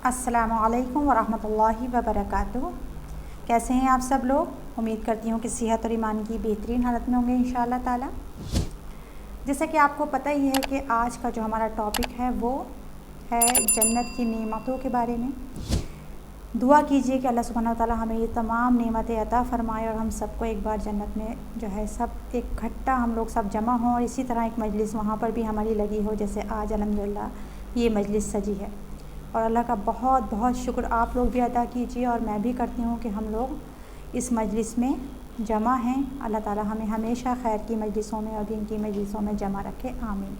السلام علیکم ورحمۃ اللہ وبرکاتہ۔ کیسے ہیں آپ سب لوگ؟ امید کرتی ہوں کہ صحت اور ایمان کی بہترین حالت میں ہوں گے انشاءاللہ تعالی۔ جیسا کہ آپ کو پتہ ہی ہے کہ آج کا جو ہمارا ٹاپک ہے وہ ہے جنت کی نعمتوں کے بارے میں۔ دعا کیجئے کہ اللہ سبحانہ و تعالی ہمیں یہ تمام نعمتیں عطا فرمائے اور ہم سب کو ایک بار جنت میں جو ہے سب اکٹھا ہم لوگ سب جمع ہوں، اور اسی طرح ایک مجلس وہاں پر بھی ہماری لگی ہو جیسے آج الحمدللہ یہ مجلس سجی ہے۔ اور اللہ کا بہت بہت شکر آپ لوگ بھی ادا کیجیے اور میں بھی کرتی ہوں کہ ہم لوگ اس مجلس میں جمع ہیں۔ اللہ تعالی ہمیں ہمیشہ خیر کی مجلسوں میں اور دین کی مجلسوں میں جمع رکھے، آمین۔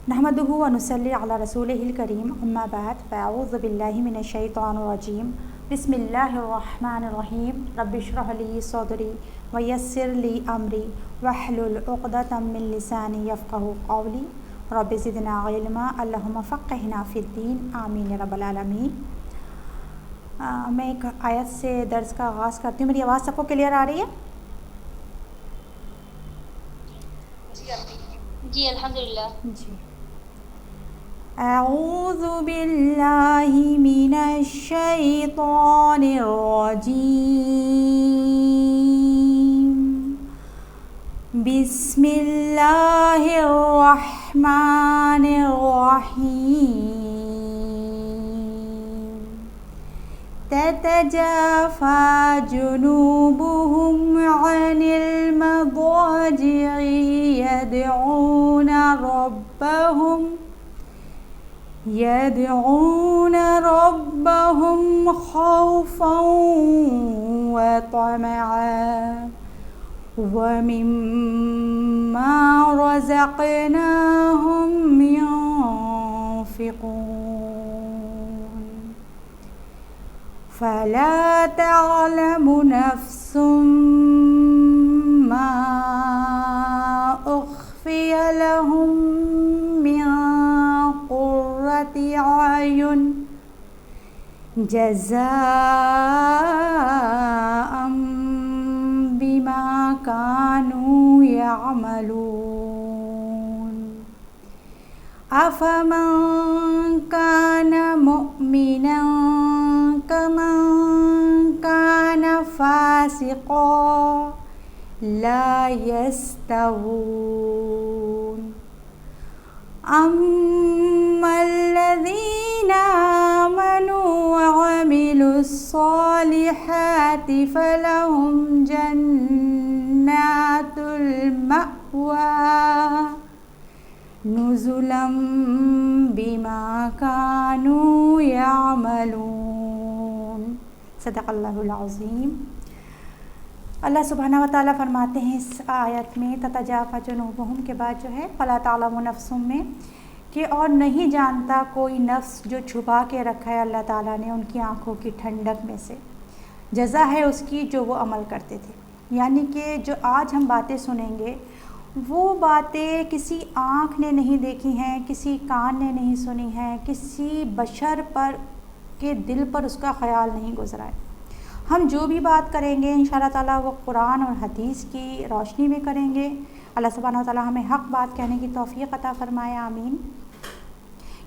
نحمدہ و نصلی علی رسولہ الکریم، اما بعد، فاعوذ باللہ من الشیطان الرجیم، بسم اللہ الرحمن الرحیم، رب اشرح لی صدری ویسر لی امری واحلل عقدۃ من لسانی یفقہوا قولی رب زدنا علما اللہم فقہنا فی الدین، آمین یا رب العالمین۔ میں ایک آیت سے درس کا آغاز کرتی ہوں۔ میری آواز سب کو کلیئر آ رہی ہے؟ جی الحمدللہ۔ جی۔ اعوذ باللہ من الشیطان الرجیم، بسم اللہ الرحمن الرحیم، تتجافى جنوبهم عن المضاجع يدعون ربهم خوفا وطمعا ومما رزقناهم ينفقون، فلا تعلم نفس ما أخفي لهم من قرة أعين جزاء بما كانوا يعملون، أفمن كان مؤمنا كمن كان فاسقا لا يستوون، أما الذين آمنوا وعملوا الصالحات فلهم جنات المأوى نزلا بما كانوا يعملون۔ صدق اللہ العظیم۔ اللہ سبحانہ و تعالیٰ فرماتے ہیں اس آیت میں تتجافى جنوبهم کے بعد جو ہے فلا تعلم نفس میں، کہ اور نہیں جانتا کوئی نفس جو چھپا کے رکھا ہے اللہ تعالیٰ نے ان کی آنکھوں کی ٹھنڈک میں سے، جزا ہے اس کی جو وہ عمل کرتے تھے۔ یعنی کہ جو آج ہم باتیں سنیں گے وہ باتیں کسی آنکھ نے نہیں دیکھی ہیں، کسی کان نے نہیں سنی ہیں، کسی بشر پر کے دل پر اس کا خیال نہیں گزرا ہے۔ ہم جو بھی بات کریں گے انشاءاللہ تعالیٰ وہ قرآن اور حدیث کی روشنی میں کریں گے۔ اللہ سبحانہ و تعالیٰ ہمیں حق بات کہنے کی توفیق عطا فرمائے، آمین۔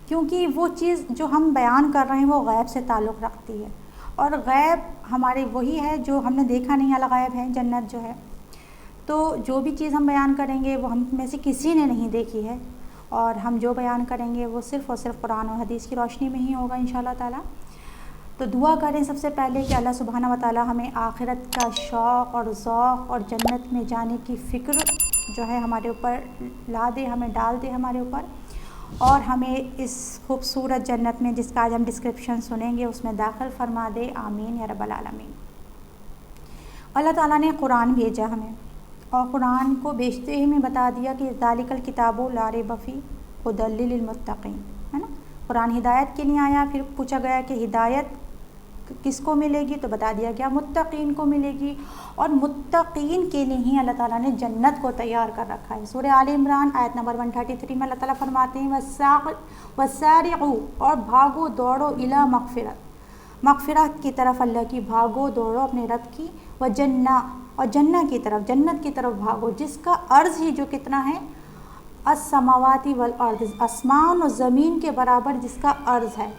کیونکہ وہ چیز جو ہم بیان کر رہے ہیں وہ غیب سے تعلق رکھتی ہے، اور غیب ہمارے وہی ہے جو ہم نے دیکھا نہیں، الغیب ہے جنت جو ہے۔ تو جو بھی چیز ہم بیان کریں گے وہ ہم میں سے کسی نے نہیں دیکھی ہے، اور ہم جو بیان کریں گے وہ صرف اور صرف قرآن اور حدیث کی روشنی میں ہی ہوگا انشاءاللہ تعالیٰ۔ تو دعا کریں سب سے پہلے کہ اللہ سبحانہ و تعالیٰ ہمیں آخرت کا شوق اور ذوق اور جنت میں جانے کی فکر جو ہے ہمارے اوپر لا دے، ہمیں ڈال دے ہمارے اوپر، اور ہمیں اس خوبصورت جنت میں جس کا آج ہم ڈسکرپشن سنیں گے اس میں داخل فرما دے، آمین یا رب العالمین۔ اللہ تعالیٰ نے قرآن بھیجا ہمیں، اور قرآن کو بھیجتے ہی میں بتا دیا کہ ذالک الکتاب لا ریب فیہ ھدی للمتقین، ہے نا۔ قرآن ہدایت کے لیے آیا، پھر پوچھا گیا کہ ہدایت کس کو ملے گی، تو بتا دیا گیا متقین کو ملے گی، اور متقین کے لیے ہی اللہ تعالیٰ نے جنت کو تیار کر رکھا ہے۔ سورہ آل عمران آیت نمبر 133 میں اللہ تعالیٰ فرماتے ہیں وَسَارِعُوا، اور بھاگو دوڑو الی مغفرت کی طرف، اللہ کی بھاگو دوڑو اپنے رب کی، وجنہ، اور جنت کی طرف بھاگو، جس کا عرض ہی جو کتنا ہے السماواتی والارض، آسمان اور زمین کے برابر جس کا عرض ہے،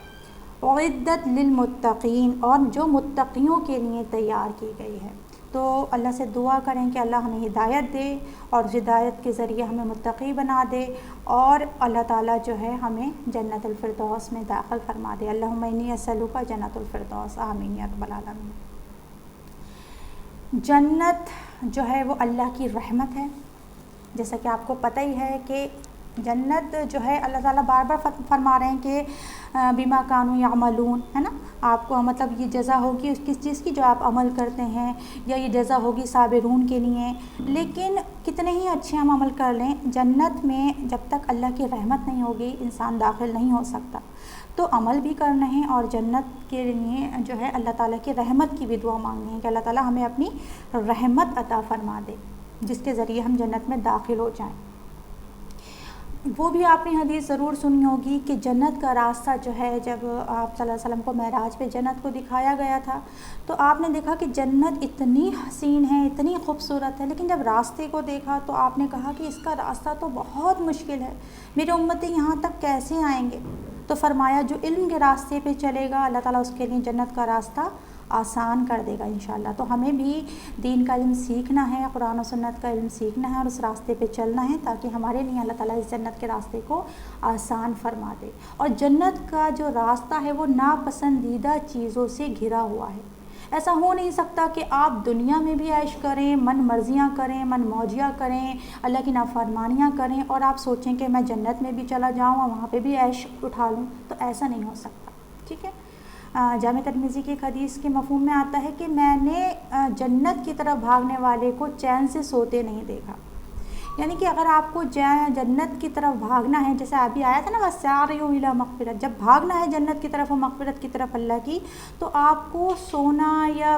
اعدت للمتقین، اور جو متقیوں کے لیے تیار کی گئی ہے۔ تو اللہ سے دعا کریں کہ اللہ ہمیں ہدایت دے اور ہدایت کے ذریعے ہمیں متقی بنا دے، اور اللہ تعالیٰ جو ہے ہمیں جنت الفردوس میں داخل فرما دے۔ اللہم انی اسألک جنت الفردوس، آمین یا رب العالمین۔ جنت جو ہے وہ اللہ کی رحمت ہے، جیسا کہ آپ کو پتہ ہی ہے کہ جنت جو ہے اللہ تعالیٰ بار بار فرما رہے ہیں کہ بما کانوا یعملون، ہے نا، آپ کو مطلب یہ جزا ہوگی اس کس چیز کی جو آپ عمل کرتے ہیں، یا یہ جزا ہوگی صابرون کے لیے۔ لیکن کتنے ہی اچھے ہم عمل کر لیں، جنت میں جب تک اللہ کی رحمت نہیں ہوگی انسان داخل نہیں ہو سکتا۔ تو عمل بھی کرنا ہے اور جنت کے لیے جو ہے اللہ تعالیٰ کی رحمت کی بھی دعا مانگنی ہے کہ اللہ تعالیٰ ہمیں اپنی رحمت عطا فرما دے جس کے ذریعے ہم جنت میں داخل ہو جائیں۔ وہ بھی آپ نے حدیث ضرور سنی ہوگی کہ جنت کا راستہ جو ہے، جب آپ صلی اللہ علیہ وسلم کو معراج پہ جنت کو دکھایا گیا تھا تو آپ نے دیکھا کہ جنت اتنی حسین ہے، اتنی خوبصورت ہے، لیکن جب راستے کو دیکھا تو آپ نے کہا کہ اس کا راستہ تو بہت مشکل ہے، میرے امتی یہاں تک کیسے آئیں گے؟ تو فرمایا جو علم کے راستے پہ چلے گا اللہ تعالیٰ اس کے لیے جنت کا راستہ آسان کر دے گا انشاءاللہ۔ تو ہمیں بھی دین کا علم سیکھنا ہے، قرآن و سنت کا علم سیکھنا ہے اور اس راستے پہ چلنا ہے تاکہ ہمارے لیے اللہ تعالیٰ اس جنت کے راستے کو آسان فرما دے۔ اور جنت کا جو راستہ ہے وہ ناپسندیدہ چیزوں سے گھرا ہوا ہے۔ ایسا ہو نہیں سکتا کہ آپ دنیا میں بھی عیش کریں، من مرضیاں کریں، من موجیاں کریں، اللہ کی نافرمانیاں کریں، اور آپ سوچیں کہ میں جنت میں بھی چلا جاؤں اور وہاں پہ بھی عیش اٹھا لوں، تو ایسا نہیں ہو سکتا، ٹھیک ہے۔ جامع ترمذی کی ایک حدیث کے مفہوم میں آتا ہے کہ میں نے جنت کی طرف بھاگنے والے کو چین سے سوتے نہیں دیکھا۔ یعنی کہ اگر آپ کو جنت کی طرف بھاگنا ہے، جیسے ابھی آیا تھا نا وَسَارِعُوا إِلَىٰ مَغْفِرَةٍ، جب بھاگنا ہے جنت کی طرف و مغفرت کی طرف اللہ کی، تو آپ کو سونا یا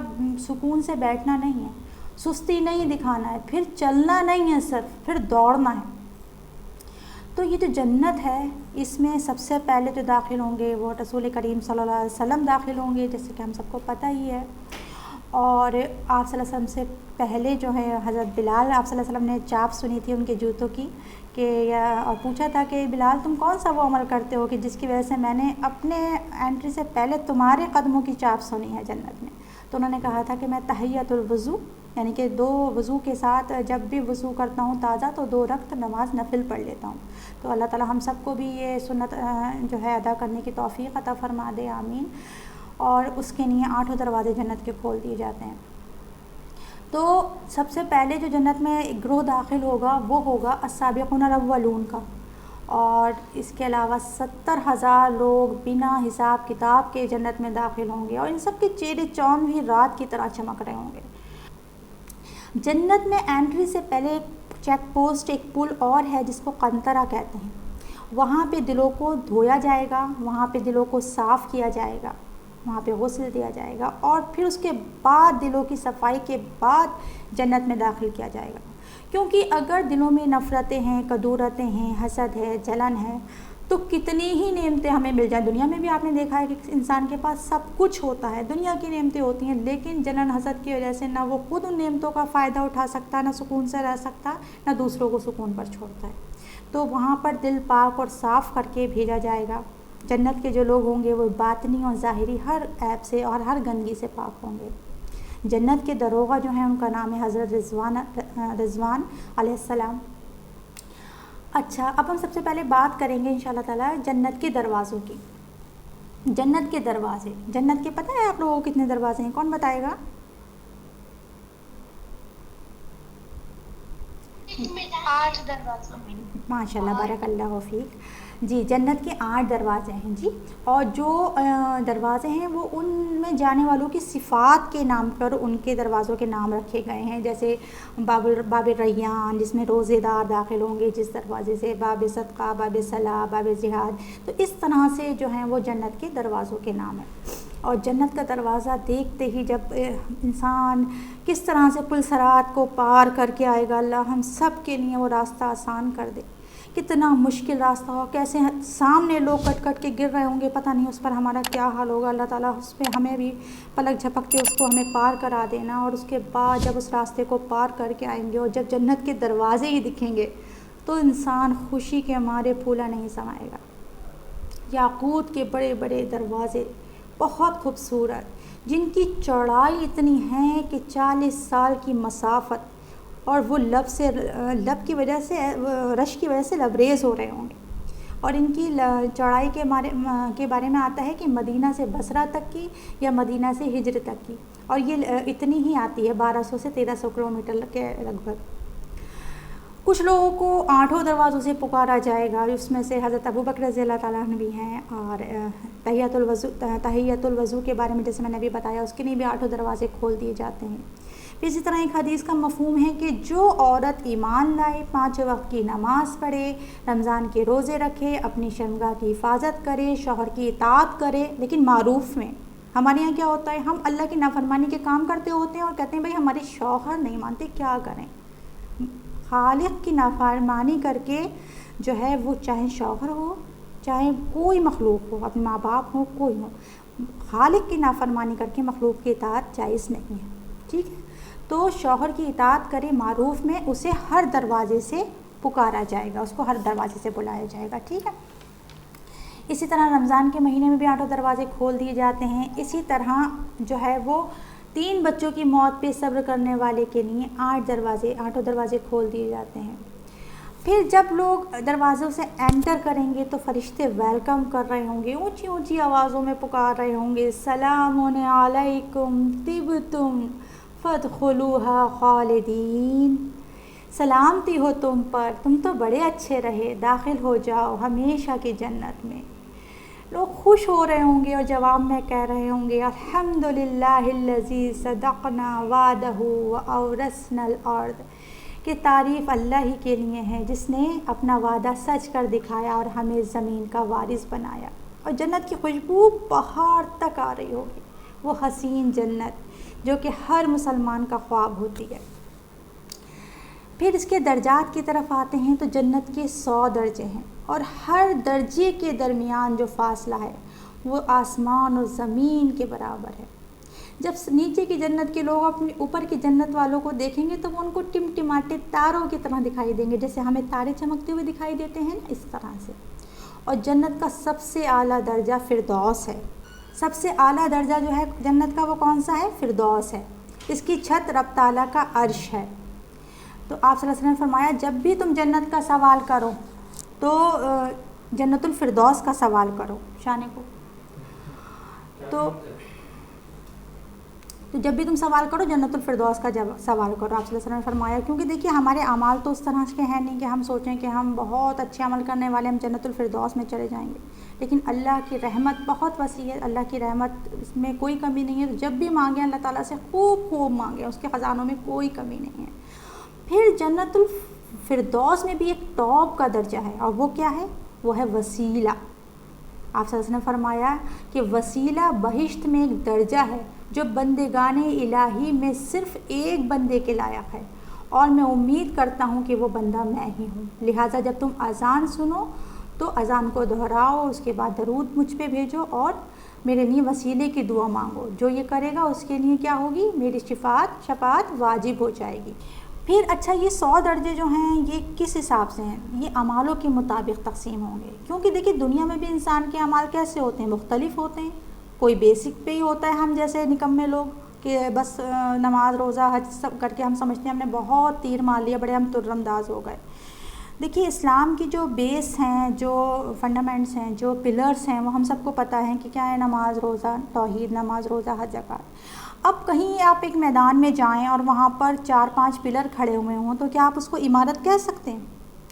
سکون سے بیٹھنا نہیں ہے، سستی نہیں دکھانا ہے، پھر چلنا نہیں ہے، صرف پھر دوڑنا ہے۔ تو یہ جو جنت ہے اس میں سب سے پہلے جو داخل ہوں گے وہ رسول کریم صلی اللہ علیہ وسلم داخل ہوں گے، جیسے کہ ہم سب کو پتہ ہی ہے۔ اور آپ صلی اللہ علیہ وسلم سے پہلے جو ہے حضرت بلال، آپ صلی اللہ علیہ وسلم نے چاپ سنی تھی ان کے جوتوں کی کہ اور پوچھا تھا کہ بلال تم کون سا وہ عمل کرتے ہو کہ جس کی وجہ سے میں نے اپنے انٹری سے پہلے تمہارے قدموں کی چاپ سنی ہے جنت میں؟ تو انہوں نے کہا تھا کہ میں تحیۃ الوضو، یعنی کہ 2 وضو کے ساتھ جب بھی وضو کرتا ہوں تازہ تو 2 رکعت نماز نفل پڑھ لیتا ہوں۔ تو اللہ تعالیٰ ہم سب کو بھی یہ سنت جو ہے ادا کرنے کی توفیق عطا فرما دے، آمین۔ اور اس کے لیے 8 دروازے جنت کے کھول دیے جاتے ہیں۔ تو سب سے پہلے جو جنت میں ایک گروہ داخل ہوگا وہ ہوگا السابقون الاولون کا، اور اس کے علاوہ 70,000 لوگ بنا حساب کتاب کے جنت میں داخل ہوں گے، اور ان سب کے چہرے چاند بھی رات کی طرح چمک رہے ہوں گے۔ جنت میں انٹری سے پہلے ایک چیک پوسٹ، ایک پل اور ہے جس کو قنطرہ کہتے ہیں، وہاں پہ دلوں کو دھویا جائے گا، وہاں پہ دلوں کو صاف کیا جائے گا، وہاں پہ غسل دیا جائے گا، اور پھر اس کے بعد دلوں کی صفائی کے بعد جنت میں داخل کیا جائے گا۔ کیونکہ اگر دلوں میں نفرتیں ہیں، کدورتیں ہیں، حسد ہے، جلن ہے، تو کتنی ہی نعمتیں ہمیں مل جائیں۔ دنیا میں بھی آپ نے دیکھا ہے کہ انسان کے پاس سب کچھ ہوتا ہے، دنیا کی نعمتیں ہوتی ہیں، لیکن جلن حسد کی وجہ سے نہ وہ خود ان نعمتوں کا فائدہ اٹھا سکتا، نہ سکون سے رہ سکتا، نہ دوسروں کو سکون پر چھوڑتا ہے۔ تو وہاں پر دل پاک اور صاف کر کے بھیجا جائے گا۔ جنت کے جو لوگ ہوں گے وہ باطنی اور ظاہری ہر عیب سے اور ہر گندگی سے پاک ہوں گے۔ جنت کے دروغہ جو ہیں ان کا نام ہے حضرت رضوان علیہ السلام۔ اچھا، اب ہم سب سے پہلے بات کریں گے انشاءاللہ تعالیٰ جنت کے دروازوں کی۔ جنت کے دروازے، جنت کے پتہ ہے آپ لوگوں کو کتنے دروازے ہیں؟ کون بتائے گا؟ 8 دروازوں میں۔ ماشاء اللہ، بارک اللہ فیک۔ جی، جنت کے 8 دروازے ہیں جی، اور جو دروازے ہیں وہ ان میں جانے والوں کی صفات کے نام پر ان کے دروازوں کے نام رکھے گئے ہیں، جیسے باب ریان جس میں روزے دار داخل ہوں گے جس دروازے سے، باب صدقہ، باب صلاح، باب جہاد، تو اس طرح سے جو ہیں وہ جنت کے دروازوں کے نام ہیں۔ اور جنت کا دروازہ دیکھتے ہی جب انسان کس طرح سے پل صراط کو پار کر کے آئے گا، اللہ ہم سب کے لیے وہ راستہ آسان کر دے۔ کتنا مشکل راستہ ہو، کیسے سامنے لوگ کٹ کٹ کے گر رہے ہوں گے، پتہ نہیں اس پر ہمارا کیا حال ہوگا۔ اللہ تعالیٰ اس پہ ہمیں بھی پلک جھپکتے اس کو ہمیں پار کرا دینا، اور اس کے بعد جب اس راستے کو پار کر کے آئیں گے اور جب جنت کے دروازے ہی دکھیں گے تو انسان خوشی کے مارے پھولا نہیں سمائے گا۔ یاقوت کے بڑے بڑے دروازے بہت خوبصورت، جن کی چوڑائی اتنی ہے کہ 40 سال کی مسافت، اور وہ لب کی وجہ سے، رش کی وجہ سے لبریز ہو رہے ہوں گے۔ اور ان کی چوڑائی کے بارے میں آتا ہے کہ مدینہ سے بصرہ تک کی یا مدینہ سے ہجر تک کی، اور یہ اتنی ہی آتی ہے 1200 سے 1300 کلومیٹر کے لگ بھگ۔ کچھ لوگوں کو 8 دروازوں سے پکارا جائے گا، اس میں سے حضرت ابوبکر رضی اللہ تعالیٰ عنہ بھی ہیں، اور تحیۃ الوضو کے بارے میں جیسے میں نے ابھی بتایا، اس کے لیے بھی 8 دروازے کھول دیے جاتے ہیں۔ پھر اسی طرح ایک حدیث کا مفہوم ہے کہ جو عورت ایمان لائے، 5 وقت کی نماز پڑھے، رمضان کے روزے رکھے، اپنی شرمگاہ کی حفاظت کرے، شوہر کی اطاعت کرے، لیکن معروف میں۔ ہمارے یہاں کیا ہوتا ہے، ہم اللہ کی نافرمانی کے کام کرتے ہوتے ہیں اور کہتے ہیں بھائی ہمارے شوہر نہیں مانتے، کیا کریں۔ خالق کی نافرمانی کر کے جو ہے وہ، چاہے شوہر ہو چاہے کوئی مخلوق ہو، اپنے ماں باپ ہو، کوئی ہو، خالق کی نافرمانی کر کے مخلوق کی اطاعت جائز نہیں ہے، ٹھیک ہے۔ تو شوہر کی اطاعت کرے معروف میں، اسے ہر دروازے سے پکارا جائے گا، اس کو ہر دروازے سے بلایا جائے گا، ٹھیک ہے۔ اسی طرح رمضان کے مہینے میں بھی 8 دروازے کھول دیے جاتے ہیں۔ اسی طرح جو ہے وہ 3 بچوں کی موت پہ صبر کرنے والے کے لیے 8 دروازے کھول دیے جاتے ہیں۔ پھر جب لوگ دروازوں سے انٹر کریں گے تو فرشتے ویلکم کر رہے ہوں گے، اونچی اونچی آوازوں میں پکار رہے ہوں گے، سلام علیکم طبتم فادخلوها خالدین، سلامتی ہو تم پر، تم تو بڑے اچھے رہے، داخل ہو جاؤ ہمیشہ کی جنت میں۔ لوگ خوش ہو رہے ہوں گے اور جواب میں کہہ رہے ہوں گے الحمدللہ الذی صدقنا وعدہ واورثنا الارض، کہ تعریف اللہ ہی کے لیے ہے جس نے اپنا وعدہ سچ کر دکھایا اور ہمیں زمین کا وارث بنایا۔ اور جنت کی خوشبو پہاڑ تک آ رہی ہوگی، وہ حسین جنت جو کہ ہر مسلمان کا خواب ہوتی ہے۔ پھر اس کے درجات کی طرف آتے ہیں تو جنت کے 100 درجے ہیں، اور ہر درجے کے درمیان جو فاصلہ ہے وہ آسمان اور زمین کے برابر ہے۔ جب نیچے کی جنت کے لوگ اپنے اوپر کی جنت والوں کو دیکھیں گے تو وہ ان کو ٹمٹماتے تاروں کی طرح دکھائی دیں گے، جیسے ہمیں تارے چمکتے ہوئے دکھائی دیتے ہیں نا، اس طرح سے۔ اور جنت کا سب سے اعلیٰ درجہ فردوس ہے۔ سب سے اعلیٰ درجہ جو ہے جنت کا وہ کون سا ہے؟ فردوس ہے۔ اس کی چھت رب تعالیٰ کا عرش ہے۔ تو آپ صلی اللہ علیہ وسلم نے فرمایا جب بھی تم جنت کا سوال کرو تو جنت الفردوس کا سوال کرو، شانے کو۔ تو جب بھی تم سوال کرو جنت الفردوس کا سوال کرو، آپ صلی اللہ علیہ وسلم نے فرمایا، کیونکہ دیکھیے ہمارے اعمال تو اس طرح کے ہیں نہیں کہ ہم سوچیں کہ ہم بہت اچھے عمل کرنے والے ہم جنت الفردوس میں چلے جائیں گے، لیکن اللہ کی رحمت بہت وسیع ہے، اللہ کی رحمت اس میں کوئی کمی نہیں ہے۔ تو جب بھی مانگیں اللہ تعالیٰ سے خوب مانگیں، اس کے خزانوں میں کوئی کمی نہیں ہے۔ پھر جنت الفردوس میں بھی ایک ٹاپ کا درجہ ہے، اور وہ کیا ہے؟ وہ ہے وسیلہ۔ آپ صلی اللہ علیہ وسلم نے فرمایا کہ وسیلہ بہشت میں ایک درجہ ہے جو بندگان الہی میں صرف ایک بندے کے لائق ہے، اور میں امید کرتا ہوں کہ وہ بندہ میں ہی ہوں۔ لہٰذا جب تم اذان سنو تو اذان کو دہراؤ، اس کے بعد درود مجھ پہ بھیجو اور میرے لیے وسیلے کی دعا مانگو۔ جو یہ کرے گا اس کے لیے کیا ہوگی؟ میری شفاعت واجب ہو جائے گی۔ پھر اچھا یہ 100 درجے جو ہیں یہ کس حساب سے ہیں؟ یہ اعمالوں کے مطابق تقسیم ہوں گے، کیونکہ دیکھیے دنیا میں بھی انسان کے اعمال کیسے ہوتے ہیں؟ مختلف ہوتے ہیں۔ کوئی بیسک پہ ہی ہوتا ہے، ہم جیسے نکمے لوگ کہ بس نماز روزہ حج سب کر کے ہم سمجھتے ہیں ہم نے بہت تیر مار لیا، بڑے ہم تر انداز ہو گئے۔ دیکھیے اسلام کی جو بیس ہیں، جو فنڈامنٹس ہیں، جو پلرز ہیں، وہ ہم سب کو پتہ ہیں کہ کیا ہے؟ نماز روزہ توحید، نماز روزہ حج زکوٰۃ۔ اب کہیں آپ ایک میدان میں جائیں اور وہاں پر 4-5 پلر کھڑے ہوئے ہوں تو کیا آپ اس کو عمارت کہہ سکتے ہیں؟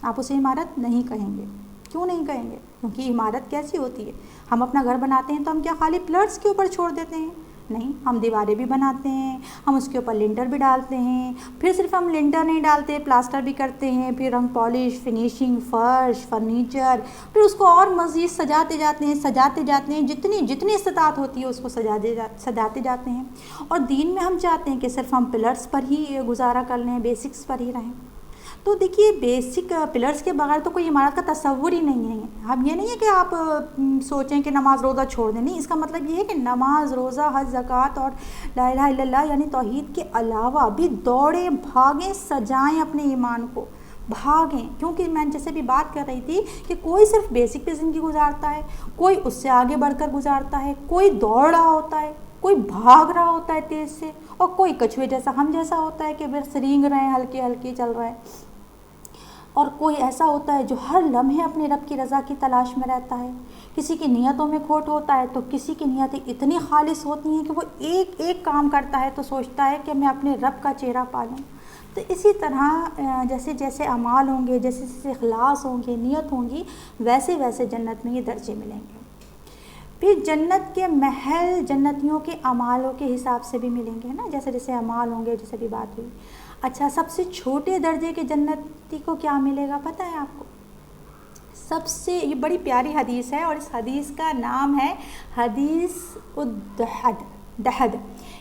آپ اسے عمارت نہیں کہیں گے۔ کیوں نہیں کہیں گے؟ کیونکہ عمارت کیسی ہوتی ہے؟ ہم اپنا گھر بناتے ہیں تو ہم کیا خالی پلرز کے اوپر چھوڑ دیتے ہیں؟ نہیں، ہم دیواریں بھی بناتے ہیں، ہم اس کے اوپر لنٹر بھی ڈالتے ہیں، پھر صرف ہم لنٹر نہیں ڈالتے، پلاسٹر بھی کرتے ہیں، پھر رنگ پالش، فنیشنگ، فرش، فرنیچر، پھر اس کو اور مزید سجاتے جاتے ہیں، جتنی استطاعت ہوتی ہے اس کو سجاتے جاتے ہیں۔ اور دین میں ہم چاہتے ہیں کہ صرف ہم پلرز پر ہی گزارا کر لیں، بیسکس پر ہی رہیں۔ تو دیکھیے بیسک پلرز کے بغیر تو کوئی عمارت کا تصور ہی نہیں ہے۔ اب یہ نہیں ہے کہ آپ سوچیں کہ نماز روزہ چھوڑ دیں، نہیں، اس کا مطلب یہ ہے کہ نماز روزہ حج زکوٰۃ اور لا الہ الا اللہ یعنی توحید کے علاوہ بھی دوڑیں بھاگیں، سجائیں اپنے ایمان کو، بھاگیں، کیونکہ میں جیسے بھی بات کر رہی تھی کہ کوئی صرف بیسک پہ زندگی گزارتا ہے، کوئی اس سے آگے بڑھ کر گزارتا ہے، کوئی دوڑ رہا ہوتا ہے، کوئی بھاگ رہا ہوتا ہے تیز سے، اور کوئی کچھوے جیسا ہم جیسا ہوتا ہے کہ بس رینگ رہے ہیں، ہلکے ہلکے چل رہے ہیں، اور کوئی ایسا ہوتا ہے جو ہر لمحے اپنے رب کی رضا کی تلاش میں رہتا ہے۔ کسی کی نیتوں میں کھوٹ ہوتا ہے تو کسی کی نیتیں اتنی خالص ہوتی ہیں کہ وہ ایک ایک کام کرتا ہے تو سوچتا ہے کہ میں اپنے رب کا چہرہ پالوں۔ تو اسی طرح جیسے جیسے اعمال ہوں گے، جیسے جیسے اخلاص ہوں گے، نیت ہوں گی، ویسے ویسے جنت میں یہ درجے ملیں گے۔ پھر جنت کے محل جنتیوں کے اعمالوں کے حساب سے بھی ملیں گے نا، جیسے جیسے اعمال ہوں گے، جیسے بھی بات ہوئی۔ اچھا، سب سے چھوٹے درجے کے جنتی کو کیا ملے گا پتہ ہے آپ کو؟ سب سے، یہ بڑی پیاری حدیث ہے، اور اس حدیث کا نام ہے حدیث الدحد،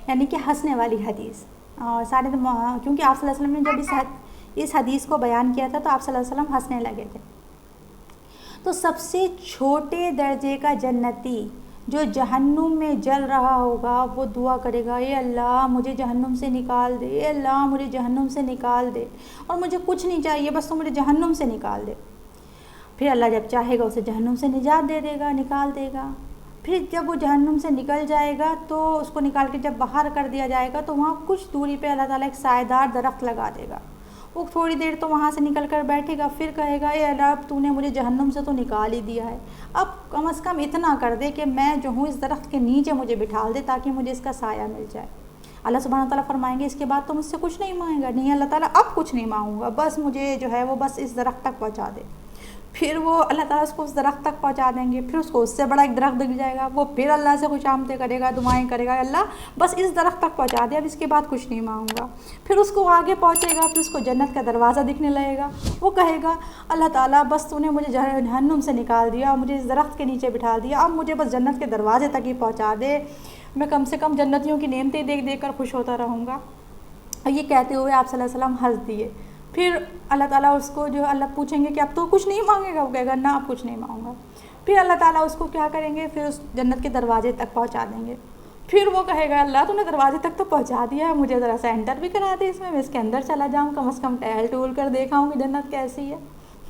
یعنی کہ ہنسنے والی حدیث۔ اور سارے کیونکہ آپ صلی اللہ علیہ وسلم نے جب اس حدیث کو بیان کیا تھا تو آپ صلی اللہ علیہ وسلم ہنسنے لگے تھے۔ تو سب سے چھوٹے درجے کا جنتی جو جہنم میں جل رہا ہوگا وہ دعا کرے گا، اے اللہ مجھے جہنم سے نکال دے، اے اللہ مجھے جہنم سے نکال دے، اور مجھے کچھ نہیں چاہیے، بس تو مجھے جہنم سے نکال دے۔ پھر اللہ جب چاہے گا اسے جہنم سے نجات دے دے گا، نکال دے گا۔ پھر جب وہ جہنم سے نکل جائے گا تو اس کو نکال کے جب باہر کر دیا جائے گا تو وہاں کچھ دوری پہ اللہ تعالیٰ ایک سائے دار درخت لگا دے گا۔ وہ تھوڑی دیر تو وہاں سے نکل کر بیٹھے گا، پھر کہے گا اے اللہ اب تو نے مجھے جہنم سے تو نکال ہی دیا ہے، اب کم از کم اتنا کر دے کہ میں جو ہوں اس درخت کے نیچے مجھے بٹھا دے تاکہ مجھے اس کا سایہ مل جائے۔ اللہ سبحانہ تعالیٰ فرمائیں گے اس کے بعد تو مجھ سے کچھ نہیں مانگے گا؟ نہیں اللہ تعالیٰ اب کچھ نہیں مانگوں گا، بس مجھے جو ہے وہ بس اس درخت تک پہنچا دے۔ پھر وہ اللہ تعالیٰ اس کو اس درخت تک پہنچا دیں گے، پھر اس کو اس سے بڑا ایک درخت دکھ جائے گا، وہ پھر اللہ سے خوش آمدید کرے گا، دعائیں کرے گا، اللہ بس اس درخت تک پہنچا دے، اب اس کے بعد کچھ نہیں مانگوں گا۔ پھر اس کو آگے پہنچے گا، پھر اس کو جنت کا دروازہ دکھنے لگے گا، وہ کہے گا اللہ تعالیٰ بس تو نے مجھے جہنم سے نکال دیا، مجھے اس درخت کے نیچے بٹھا دیا، اب مجھے بس جنت کے دروازے تک ہی پہنچا دے، میں کم سے کم جنتیوں کی نعمتیں دیکھ دیکھ کر خوش ہوتا رہوں گا۔ اور یہ کہتے ہوئے آپ صلی اللہ علیہ وسلم ہنس دیے۔ پھر اللہ تعالیٰ اس کو جو اللہ پوچھیں گے کہ اب تو کچھ نہیں مانگے گا، وہ کہے گا نہ اب کچھ نہیں مانگوں گا۔ پھر اللہ تعالیٰ اس کو کیا کریں گے، پھر اس جنت کے دروازے تک پہنچا دیں گے۔ پھر وہ کہے گا اللہ تو نے دروازے تک تو پہنچا دیا ہے، مجھے ذرا سا انٹر بھی کرا دے، اس میں اس کے اندر چلا جاؤں، کم از کم ٹہل ٹول کر دیکھا ہوں کہ جنت کیسی ہے۔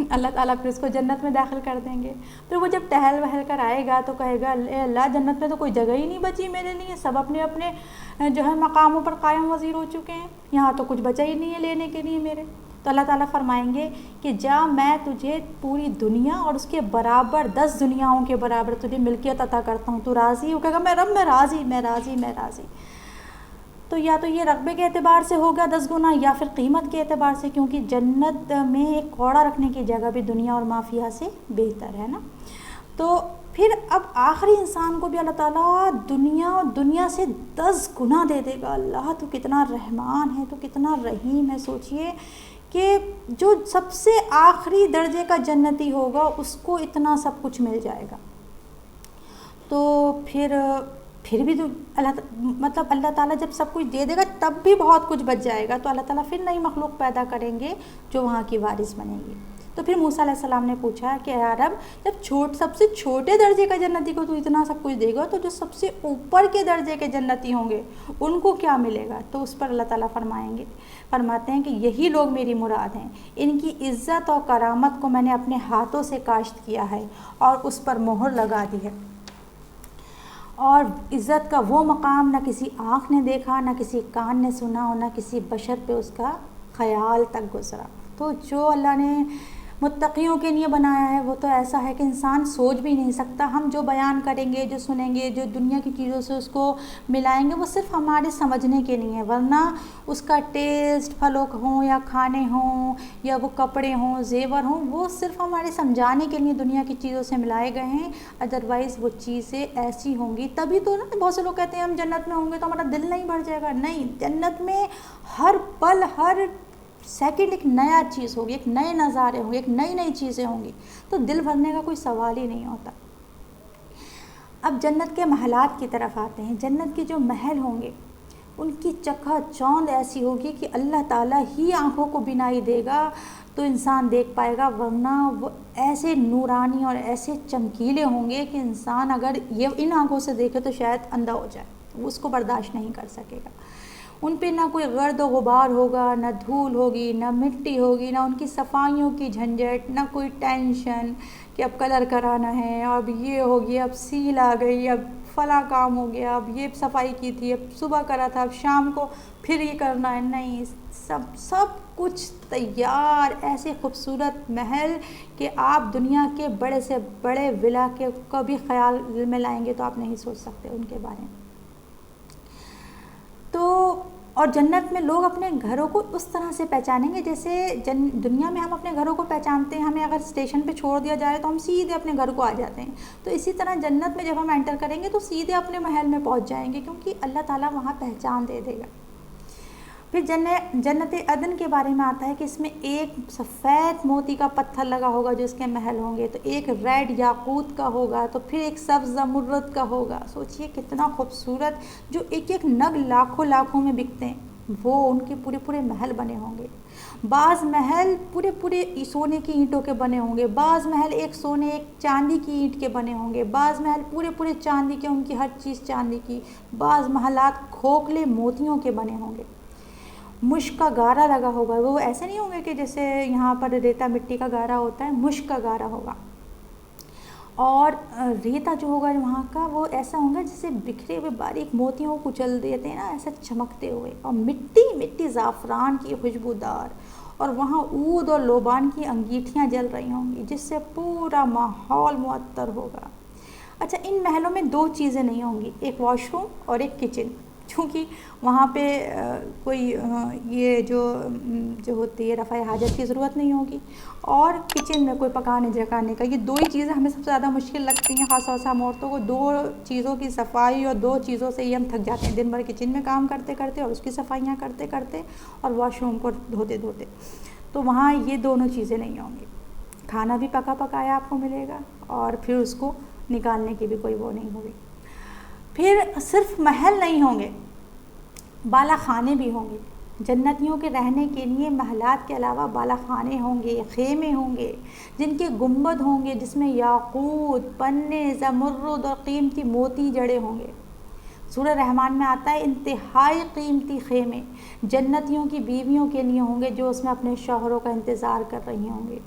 اللہ تعالیٰ پھر اس کو جنت میں داخل کر دیں گے۔ پھر وہ جب ٹہل وہل کر آئے گا تو کہے گا اے اللہ جنت میں تو کوئی جگہ ہی نہیں بچی میرے لیے، سب اپنے اپنے جو ہے مقاموں پر قائم وزیر ہو چکے ہیں، یہاں تو کچھ بچا ہی نہیں ہے لینے کے لیے میرے۔ تو اللہ تعالیٰ فرمائیں گے کہ جا میں تجھے پوری دنیا اور اس کے برابر 10 دنیاؤں کے برابر تجھے ملکیت عطا کرتا ہوں، تو راضی؟ وہ کہے گا میں رب میں راضی میں راضی میں راضی۔ تو یا تو یہ رقبے کے اعتبار سے ہوگا 10 گنا، یا پھر قیمت کے اعتبار سے، کیونکہ جنت میں ایک کوڑا رکھنے کی جگہ بھی دنیا اور مافیہ سے بہتر ہے نا۔ تو پھر اب آخری انسان کو بھی اللہ تعالیٰ دنیا سے 10 گنا دے دے گا۔ اللہ تو کتنا رحمان ہے، تو کتنا رحیم ہے۔ سوچئے کہ جو سب سے آخری درجے کا جنتی ہوگا اس کو اتنا سب کچھ مل جائے گا، تو پھر بھی تو اللہ تعالیٰ جب سب کچھ دے دے گا تب بھی بہت کچھ بچ جائے گا، تو اللہ تعالیٰ پھر نئی مخلوق پیدا کریں گے جو وہاں کی وارث بنے گی۔ تو پھر موسیٰ علیہ السلام نے پوچھا کہ اے رب جب سب سے چھوٹے درجے کا جنتی کو تو اتنا سب کچھ دے گا تو جو سب سے اوپر کے درجے کے جنتی ہوں گے ان کو کیا ملے گا؟ تو اس پر اللہ تعالیٰ فرماتے ہیں کہ یہی لوگ میری مراد ہیں، ان کی عزت اور کرامت کو میں نے اپنے ہاتھوں سے کاشت کیا ہے اور اس پر مہر لگا دی ہے، اور عزت کا وہ مقام نہ کسی آنکھ نے دیکھا، نہ کسی کان نے سنا، اور نہ کسی بشر پہ اس کا خیال تک گزرا۔ تو جو اللہ نے متقیوں کے لیے بنایا ہے وہ تو ایسا ہے کہ انسان سوچ بھی نہیں سکتا۔ ہم جو بیان کریں گے، جو سنیں گے، جو دنیا کی چیزوں سے اس کو ملائیں گے، وہ صرف ہمارے سمجھنے کے لیے، ورنہ اس کا ٹیسٹ پھلوں ہوں یا کھانے ہوں یا وہ کپڑے ہوں، زیور ہوں، وہ صرف ہمارے سمجھانے کے لیے دنیا کی چیزوں سے ملائے گئے ہیں۔ ادروائز وہ چیزیں ایسی ہوں گی تبھی تو نا، بہت سے لوگ کہتے ہیں ہم جنت میں ہوں گے تو ہمارا دل نہیں بھر جائے گا۔ نہیں، جنت میں ہر پل ہر سیکنڈ ایک نیا چیز ہوگی، ایک نئے نظارے ہوں گے، ایک نئی چیزیں ہوں گی، تو دل بھرنے کا کوئی سوال ہی نہیں ہوتا۔ اب جنت کے محلات کی طرف آتے ہیں۔ جنت کے جو محل ہوں گے ان کی چکا چوند ایسی ہوگی کہ اللہ تعالیٰ ہی آنکھوں کو بینائی دے گا تو انسان دیکھ پائے گا، ورنہ وہ ایسے نورانی اور ایسے چمکیلے ہوں گے کہ انسان اگر یہ ان آنکھوں سے دیکھے تو شاید اندھا ہو جائے، وہ اس کو برداشت نہیں کر سکے گا۔ ان پہ نہ کوئی گرد و غبار ہوگا، نہ دھول ہوگی، نہ مٹی ہوگی، نہ ان کی صفائیوں کی جھنجھٹ، نہ کوئی ٹینشن کہ اب کلر کرانا ہے، اب یہ ہو گیا، اب سیل آ گئی، اب فلاں کام ہو گیا، اب یہ صفائی کی تھی، اب صبح کرا تھا، اب شام کو پھر یہ کرنا ہے. نہیں، سب کچھ تیار. ایسے خوبصورت محل کہ آپ دنیا کے بڑے سے بڑے ولا کے کبھی خیال میں لائیں گے تو آپ نہیں سوچ سکتے ان کے بارے میں. تو اور جنت میں لوگ اپنے گھروں کو اس طرح سے پہچانیں گے جیسے دنیا میں ہم اپنے گھروں کو پہچانتے ہیں، ہمیں اگر اسٹیشن پہ چھوڑ دیا جائے تو ہم سیدھے اپنے گھر کو آ جاتے ہیں. تو اسی طرح جنت میں جب ہم انٹر کریں گے تو سیدھے اپنے محل میں پہنچ جائیں گے، کیونکہ اللہ تعالیٰ وہاں پہچان دے دے گا. پھر جنت عدن کے بارے میں آتا ہے کہ اس میں ایک سفید موتی کا پتھر لگا ہوگا جو اس کے محل ہوں گے، تو ایک ریڈ یاقوت کا ہوگا، تو پھر ایک سبز زمرد کا ہوگا. سوچئے کتنا خوبصورت، جو ایک ایک نگ لاکھوں میں بکتے ہیں، وہ ان کے پورے محل بنے ہوں گے. بعض محل پورے سونے کی اینٹوں کے بنے ہوں گے، بعض محل ایک سونے ایک چاندی کی اینٹ کے بنے ہوں گے، بعض محل پورے چاندی کے، ان کی ہر چیز چاندی کی، بعض محلات کھوکھلے موتیوں کے بنے ہوں گے. مشک کا گارا لگا ہوگا، وہ ایسے نہیں ہوں گے کہ جیسے یہاں پر ریتا مٹی کا گارا ہوتا ہے، مشک کا گارا ہوگا. اور ریتا جو ہوگا وہاں کا وہ ایسا ہوگا جیسے بکھرے ہوئے باریک موتیوں کو کچل دیتے ہیں نا، ایسا چمکتے ہوئے. اور مٹی زعفران کی خوشبودار، اور وہاں عود اور لوبان کی انگیٹھیاں جل رہی ہوں گی جس سے پورا ماحول معطر ہوگا. اچھا، ان محلوں میں دو چیزیں نہیں ہوں گی، ایک واش روم اور ایک کچن، کیونکہ وہاں پہ کوئی یہ جو ہوتی ہے رفع حاجت کی ضرورت نہیں ہوگی، اور کچن میں کوئی پکانے جکانے کا. یہ دو ہی چیزیں ہمیں سب سے زیادہ مشکل لگتی ہیں، خاص طور سے ہم عورتوں کو. دو چیزوں کی صفائی اور دو چیزوں سے ہی ہم تھک جاتے ہیں دن بھر کچن میں کام کرتے کرتے اور اس کی صفائیاں کرتے کرتے اور واش روم کو دھوتے دھوتے. تو وہاں یہ دونوں چیزیں نہیں ہوں گی. کھانا بھی پکا پکایا آپ کو ملے گا، اور پھر اس کو نکالنے کی بھی کوئی وہ نہیں ہوگی. پھر صرف محل نہیں ہوں گے، بالا خانے بھی ہوں گے. جنتیوں کے رہنے کے لیے محلات کے علاوہ بالا خانے ہوں گے، خیمے ہوں گے جن کے گنبد ہوں گے، جس میں یاقوت، پنے، زمرد اور قیمتی موتی جڑے ہوں گے. سورہ رحمان میں آتا ہے انتہائی قیمتی خیمے جنتیوں کی بیویوں کے لیے ہوں گے جو اس میں اپنے شوہروں کا انتظار کر رہی ہوں گے.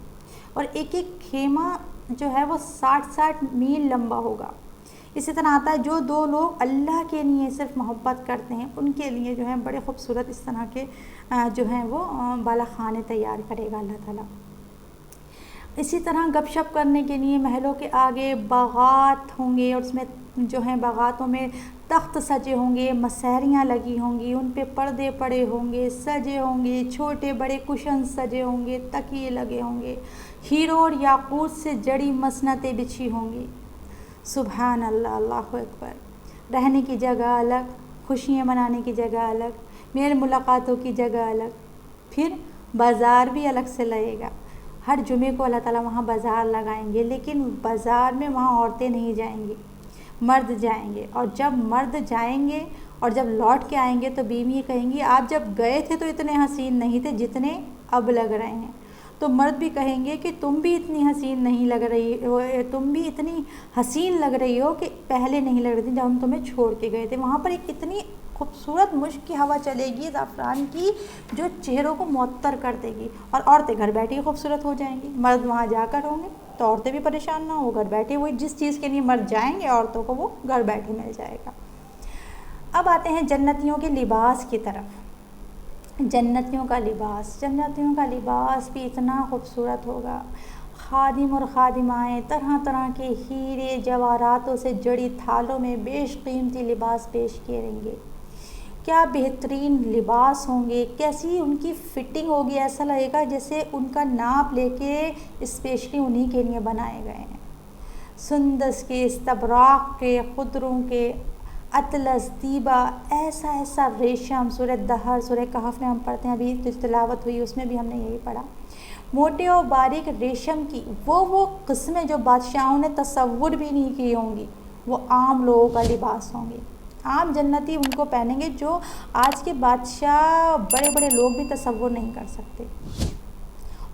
اور ایک ایک خیمہ جو ہے وہ 60 میل لمبا ہوگا. اسی طرح آتا ہے جو دو لوگ اللہ کے لیے صرف محبت کرتے ہیں ان کے لیے جو ہے بڑے خوبصورت اس طرح کے جو ہیں وہ بالا خانے تیار کرے گا اللہ تعالیٰ. اسی طرح گپ شپ کرنے کے لیے محلوں کے آگے باغات ہوں گے، اور اس میں جو ہیں باغاتوں میں تخت سجے ہوں گے، مسہریاں لگی ہوں گی، ان پہ پردے پڑے ہوں گے، سجے ہوں گے، چھوٹے بڑے کشن سجے ہوں گے، تکیے لگے ہوں گے، ہیروں اور یاقوت سے جڑی مسنتیں بچھی ہوں گی. سبحان اللہ، اللہ اکبر. رہنے کی جگہ الگ، خوشیاں منانے کی جگہ الگ، میل ملاقاتوں کی جگہ الگ. پھر بازار بھی الگ سے لگے گا. ہر جمعے کو اللہ تعالیٰ وہاں بازار لگائیں گے، لیکن بازار میں وہاں عورتیں نہیں جائیں گی، مرد جائیں گے. اور جب مرد جائیں گے اور جب لوٹ کے آئیں گے تو بیوی کہیں گی آپ جب گئے تھے تو اتنے حسین نہیں تھے جتنے اب لگ رہے ہیں. تو مرد بھی کہیں گے کہ تم بھی اتنی حسین نہیں لگ رہی ہو، تم بھی اتنی حسین لگ رہی ہو کہ پہلے نہیں لگ رہی تھی جب ہم تمہیں چھوڑ کے گئے تھے. وہاں پر ایک اتنی خوبصورت مشک کی ہوا چلے گی زعفران کی جو چہروں کو معطر کر دے گی، اور عورتیں گھر بیٹھی خوبصورت ہو جائیں گی. مرد وہاں جا کر ہوں گے تو عورتیں بھی پریشان نہ ہو، گھر بیٹھے ہوئے جس چیز کے لیے مرد جائیں گے عورتوں کو وہ گھر بیٹھے مل جائے گا. اب آتے ہیں جنتیوں کے لباس کی طرف. جنتیوں کا لباس بھی اتنا خوبصورت ہوگا. خادم اور خادمائیں طرح طرح کے ہیرے جواہراتوں سے جڑی تھالوں میں بیش قیمتی لباس پیش کیے رہیں گے. کیا بہترین لباس ہوں گے، کیسی ان کی فٹنگ ہوگی، ایسا لگے گا جیسے ان کا ناپ لے کے اسپیشلی انہی کے لیے بنائے گئے ہیں. سندس کے، استبراق کے، خضروں کے، اطلس، دیبا، ایسا ریشم. سورہ دہر، سورہ کہف میں ہم پڑھتے ہیں، ابھی جو تلاوت ہوئی اس میں بھی ہم نے یہی پڑھا. موٹے اور باریک ریشم کی وہ قسمیں جو بادشاہوں نے تصور بھی نہیں کی ہوں گی، وہ عام لوگوں کا لباس ہوں گے. عام جنتی ان کو پہنیں گے جو آج کے بادشاہ بڑے بڑے لوگ بھی تصور نہیں کر سکتے.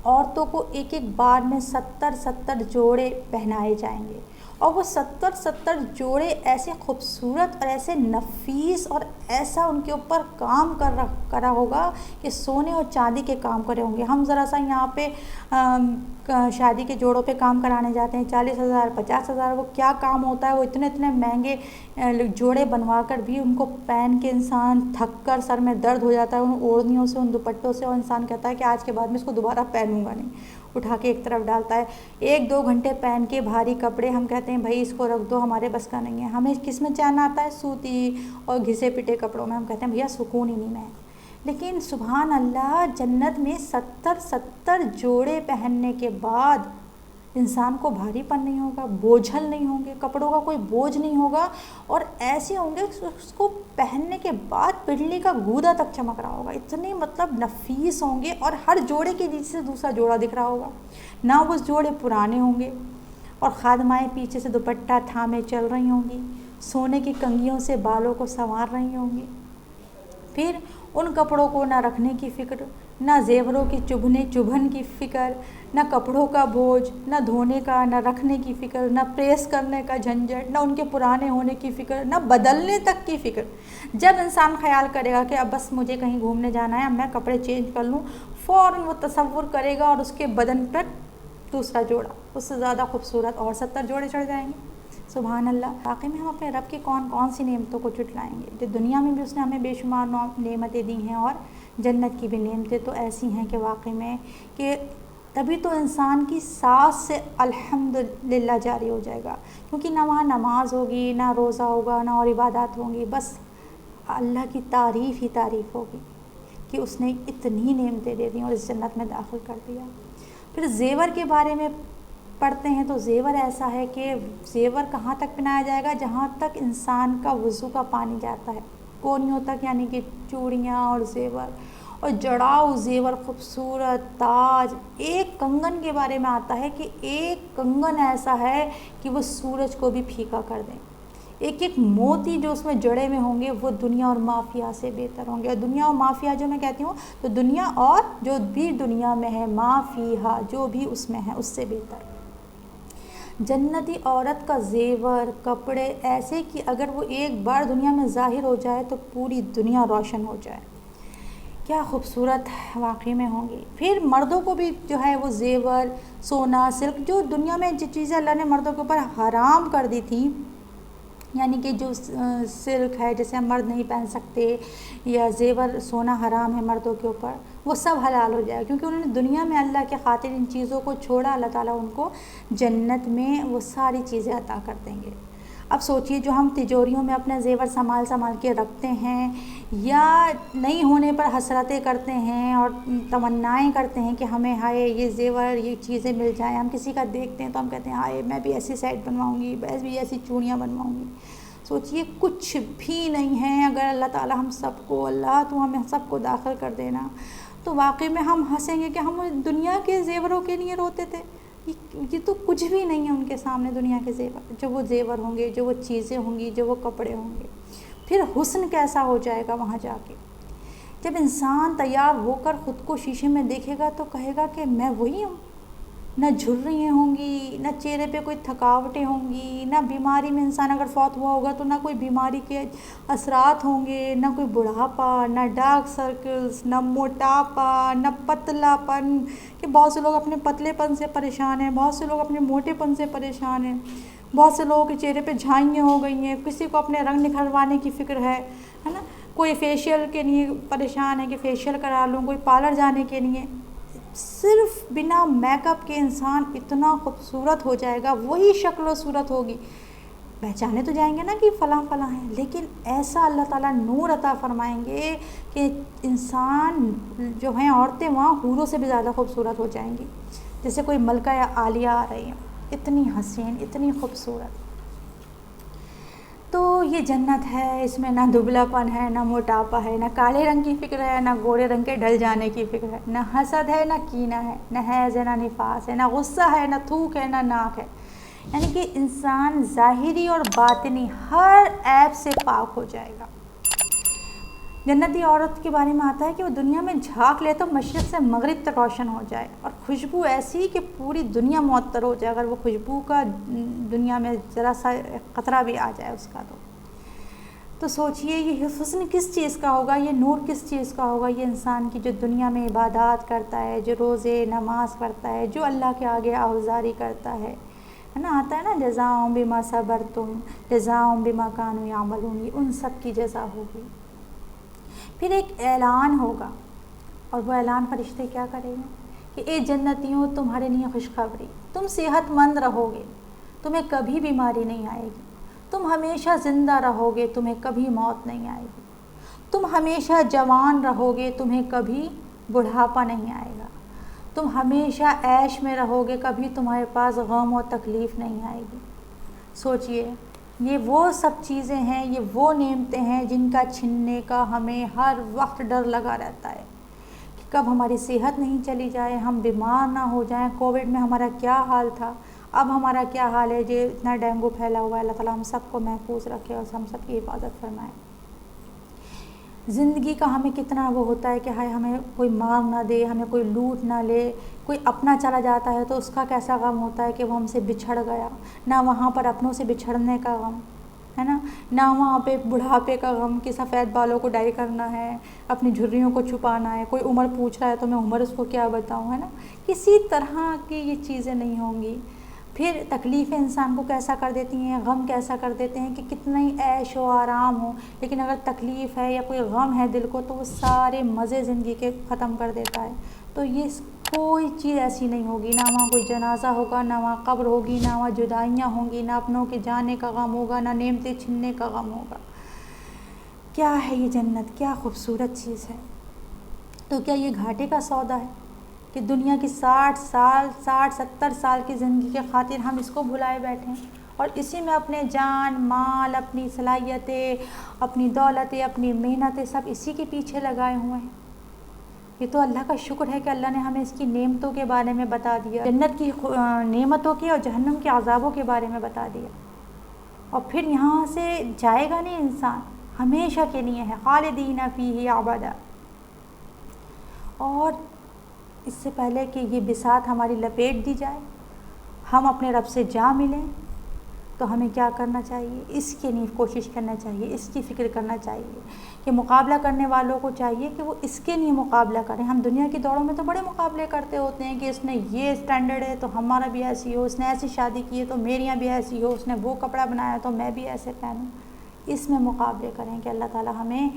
عورتوں کو ایک بار میں 70 جوڑے پہنائے جائیں گے، اور وہ 70 جوڑے ایسے خوبصورت اور ایسے نفیس اور ایسا ان کے اوپر کام کرا ہوگا کہ سونے اور چاندی کے کام کرے ہوں گے. ہم ذرا سا یہاں پہ شادی کے جوڑوں پہ کام کرانے جاتے ہیں 40,000 50,000، وہ کیا کام ہوتا ہے، وہ اتنے مہنگے جوڑے بنوا کر بھی ان کو پہن کے انسان تھک کر سر میں درد ہو جاتا ہے ان اوڑھنیوں سے، ان دوپٹوں سے، اور انسان کہتا ہے کہ آج کے بعد میں اس کو دوبارہ پہنوں گا نہیں، اٹھا کے ایک طرف ڈالتا ہے. 1-2 گھنٹے پہن کے بھاری کپڑے ہم کہتے ہیں بھائی اس کو رکھ دو، ہمارے بس کا نہیں ہے. ہمیں کس میں چین آتا ہے؟ سوتی اور گھسے پٹے کپڑوں میں. ہم کہتے ہیں بھیا سکون ہی نہیں ہے. لیکن سبحان اللہ، جنت میں 70 جوڑے پہننے کے بعد انسان کو بھاری پن نہیں ہوگا، بوجھل نہیں ہوں گے، کپڑوں کا کوئی بوجھ نہیں ہوگا، اور ایسے ہوں گے اس کو پہننے کے بعد بجلی کا گودا تک چمک رہا ہوگا. اتنے مطلب نفیس ہوں گے، اور ہر جوڑے کے نیچے سے دوسرا جوڑا دکھ رہا ہوگا. نہ وہ جوڑے پرانے ہوں گے، اور خادمائیں پیچھے سے دوپٹہ تھامے چل رہی ہوں گی، سونے کی کنگھیوں سے بالوں کو سنوار رہی ہوں گی. پھر ان کپڑوں کو نہ رکھنے کی فکر، نہ زیوروں کی چبھن کی فکر، نہ کپڑوں کا بوجھ، نہ دھونے کا، نہ رکھنے کی فکر، نہ پریس کرنے کا جھنجھٹ، نہ ان کے پرانے ہونے کی فکر، نہ بدلنے تک کی فکر. جب انسان خیال کرے گا کہ اب بس مجھے کہیں گھومنے جانا ہے، اب میں کپڑے چینج کر لوں، فوراً وہ تصور کرے گا اور اس کے بدن پر دوسرا جوڑا اس سے زیادہ خوبصورت اور 70 جوڑے چڑھ جائیں گے. سبحان اللہ. واقعی میں ہم اپنے رب کی کون سی نعمتوں کو جھٹلائیں گے؟ جو دنیا میں بھی اس نے ہمیں بے شمار نعمتیں دی ہیں، اور جنت کی بھی نعمتیں تو ایسی ہیں کہ واقعی میں کہ تبھی تو انسان کی سانس سے الحمدللہ جاری ہو جائے گا، کیونکہ نہ وہاں نماز ہوگی، نہ روزہ ہوگا، نہ اور عبادات ہوں گی، بس اللہ کی تعریف ہی تعریف ہوگی کہ اس نے اتنی نعمتیں دے دیں اور اس جنت میں داخل کر دیا. پھر زیور کے بارے میں پڑھتے ہیں تو زیور ایسا ہے کہ زیور کہاں تک پہنایا جائے گا؟ جہاں تک انسان کا وضو کا پانی جاتا ہے، کونیوں تک، یعنی کہ چوڑیاں اور زیور اور جڑاؤ زیور، خوبصورت تاج. ایک کنگن کے بارے میں آتا ہے کہ ایک کنگن ایسا ہے کہ وہ سورج کو بھی پھیکا کر دیں. ایک موتی جو اس میں جڑے میں ہوں گے وہ دنیا اور مافیا سے بہتر ہوں گے. اور دنیا اور مافیا جو میں کہتی ہوں تو دنیا اور جو بھی دنیا میں ہے، مافیہا جو بھی اس میں ہے، اس سے بہتر. جنتی عورت کا زیور، کپڑے ایسے کہ اگر وہ ایک بار دنیا میں ظاہر ہو جائے تو پوری دنیا روشن ہو جائے. کیا خوبصورت واقعی میں ہوں گی. پھر مردوں کو بھی جو ہے وہ زیور، سونا، سلک، جو دنیا میں جو چیزیں اللہ نے مردوں کے اوپر حرام کر دی تھی، یعنی کہ جو سلک ہے جیسے ہم مرد نہیں پہن سکتے، یا زیور سونا حرام ہے مردوں کے اوپر، وہ سب حلال ہو جائے، کیونکہ انہوں نے دنیا میں اللہ کے خاطر ان چیزوں کو چھوڑا. اللہ تعالیٰ ان کو جنت میں وہ ساری چیزیں عطا کر دیں گے. اب سوچئے جو ہم تجوریوں میں اپنے زیور سنبھال کے رکھتے ہیں، یا نہیں ہونے پر حسرتیں کرتے ہیں اور تمنائیں کرتے ہیں کہ ہمیں ہائے یہ زیور، یہ چیزیں مل جائیں. ہم کسی کا دیکھتے ہیں تو ہم کہتے ہیں ہائے میں بھی ایسی سیٹ بنواؤں گی، میں بھی ایسی چوڑیاں بنواؤں گی. سوچئے کچھ بھی نہیں ہے. اگر اللہ تعالیٰ ہم سب کو، اللہ تو ہمیں سب کو داخل کر دینا، تو واقعی میں ہم ہنسیں گے کہ ہم دنیا کے زیوروں کے لیے روتے تھے. یہ تو کچھ بھی نہیں ہے ان کے سامنے دنیا کے زیور. جو وہ زیور ہوں گے، جو وہ چیزیں ہوں گی، جو وہ کپڑے ہوں گے. پھر حسن کیسا ہو جائے گا وہاں جا کے. جب انسان تیار ہو کر خود کو شیشے میں دیکھے گا تو کہے گا کہ میں وہی ہوں. نہ جھریاں ہوں گی، نہ چہرے پہ کوئی تھکاوٹیں ہوں گی، نہ بیماری میں انسان اگر فوت ہوا ہوگا تو نہ کوئی بیماری کے اثرات ہوں گے، نہ کوئی بڑھاپا، نہ ڈارک سرکلز، نہ موٹاپا، نہ پتلا پن. کہ بہت سے لوگ اپنے پتلے پن سے پریشان ہیں، بہت سے لوگ اپنے موٹے پن سے پریشان ہیں، بہت سے لوگوں کے چہرے پہ جھائیاں ہو گئی ہیں، کسی کو اپنے رنگ نکھروانے کی فکر ہے نا. کوئی فیشیل کے لیے پریشان ہے کہ فیشیل کرا لوں، کوئی پارلر جانے کے لیے. صرف بنا میک اپ کے انسان اتنا خوبصورت ہو جائے گا، وہی شکل و صورت ہوگی. پہچانے تو جائیں گے نا کہ فلاں فلاں ہیں، لیکن ایسا اللہ تعالیٰ نور عطا فرمائیں گے کہ انسان جو ہیں، عورتیں وہاں حوروں سے بھی زیادہ خوبصورت ہو جائیں گی. جیسے کوئی ملکہ یا عالیہ آ رہی ہیں، اتنی حسین، اتنی خوبصورت. تو یہ جنت ہے، اس میں نہ دبلا پن ہے، نہ موٹاپا ہے، نہ کالے رنگ کی فکر ہے، نہ گورے رنگ کے ڈل جانے کی فکر ہے، نہ حسد ہے، نہ کینہ ہے، نہ حیض ہے، نہ نفاس ہے، نہ غصہ ہے، نہ تھوک ہے، نہ ناک ہے. یعنی کہ انسان ظاہری اور باطنی ہر عیب سے پاک ہو جائے گا. جنتی عورت کے بارے میں آتا ہے کہ وہ دنیا میں جھانک لے تو مشرق سے مغرب تک روشن ہو جائے، اور خوشبو ایسی کہ پوری دنیا معطر ہو جائے، اگر وہ خوشبو کا دنیا میں ذرا سا قطرہ بھی آ جائے اس کا تو سوچئے یہ حسن کس چیز کا ہوگا، یہ نور کس چیز کا ہوگا، یہ انسان کی جو دنیا میں عبادات کرتا ہے، جو روزے نماز پڑھتا ہے، جو اللہ کے آگے آوزاری کرتا ہے نا، آتا ہے نا جزاء بما صبرتم جزاء بما کانوا یعملون، یہ ان سب کی جزا ہوگی۔ پھر ایک اعلان ہوگا، اور وہ اعلان فرشتے کیا کریں گے کہ اے جنتیوں تمہارے لیے خوشخبری، تم صحت مند رہو گے، تمہیں کبھی بیماری نہیں آئے گی، تم ہمیشہ زندہ رہو گے، تمہیں کبھی موت نہیں آئے گی، تم ہمیشہ جوان رہو گے، تمہیں کبھی بڑھاپا نہیں آئے گا، تم ہمیشہ عیش میں رہو گے، کبھی تمہارے پاس غم و تکلیف نہیں آئے گی۔ سوچئے یہ وہ سب چیزیں ہیں، یہ وہ نعمتیں ہیں جن کا چھننے کا ہمیں ہر وقت ڈر لگا رہتا ہے کہ کب ہماری صحت نہیں چلی جائے، ہم بیمار نہ ہو جائیں۔ کووڈ میں ہمارا کیا حال تھا، اب ہمارا کیا حال ہے، جو اتنا ڈینگو پھیلا ہوا ہے، اللہ تعالیٰ ہم سب کو محفوظ رکھے اور ہم سب کی حفاظت فرمائے۔ زندگی کا ہمیں کتنا وہ ہوتا ہے کہ ہائے ہمیں کوئی مار نہ دے، ہمیں کوئی لوٹ نہ لے، کوئی اپنا چلا جاتا ہے تو اس کا کیسا غم ہوتا ہے کہ وہ ہم سے بچھڑ گیا، نہ وہاں پر اپنوں سے بچھڑنے کا غم ہے نا، نہ وہاں پہ بڑھاپے کا غم کہ سفید بالوں کو ڈائی کرنا ہے، اپنی جھریوں کو چھپانا ہے، کوئی عمر پوچھ رہا ہے تو میں عمر اس کو کیا بتاؤں، ہے نا، کسی طرح کی یہ چیزیں نہیں ہوں گی۔ پھر تکلیفیں انسان کو کیسا کر دیتی ہیں، غم کیسا کر دیتے ہیں کہ کتنا ہی عیش و آرام ہو، لیکن اگر تکلیف ہے یا کوئی غم ہے دل کو تو وہ سارے مزے زندگی کے ختم کر دیتا ہے۔ تو یہ کوئی چیز ایسی نہیں ہوگی، نہ وہاں کوئی جنازہ ہوگا، نہ وہاں قبر ہوگی، نہ وہاں جدائیاں ہوں گی، نہ اپنوں کے جانے کا غم ہوگا، نہ نعمتیں چھننے کا غم ہوگا۔ کیا ہے یہ جنت، کیا خوبصورت چیز ہے۔ تو کیا یہ گھاٹے کا سودا ہے کہ دنیا کی 60 سال کی زندگی کے خاطر ہم اس کو بھلائے بیٹھیں اور اسی میں اپنے جان مال، اپنی صلاحیتیں، اپنی دولتیں، اپنی محنتیں سب اسی کے پیچھے لگائے ہوئے ہیں؟ یہ تو اللہ کا شکر ہے کہ اللہ نے ہمیں اس کی نعمتوں کے بارے میں بتا دیا، جنت کی نعمتوں کے اور جہنم کے عذابوں کے بارے میں بتا دیا، اور پھر یہاں سے جائے گا نہیں انسان، ہمیشہ کے لیے ہے، خالدین فیہ ابدا۔ اور اس سے پہلے کہ یہ بساط ہماری لپیٹ دی جائے، ہم اپنے رب سے جا ملیں، تو ہمیں کیا کرنا چاہیے، اس کے لیے کوشش کرنا چاہیے، اس کی فکر کرنا چاہیے کہ مقابلہ کرنے والوں کو چاہیے کہ وہ اس کے لیے مقابلہ کریں۔ ہم دنیا کی دوڑوں میں تو بڑے مقابلے کرتے ہوتے ہیں کہ اس نے یہ اسٹینڈرڈ ہے تو ہمارا بھی ایسی ہو، اس نے ایسی شادی کی ہے تو میری یہاں بھی ایسی ہو، اس نے وہ کپڑا بنایا تو میں بھی ایسے پہنوں۔ اس میں مقابلے کریں کہ اللہ تعالیٰ ہمیں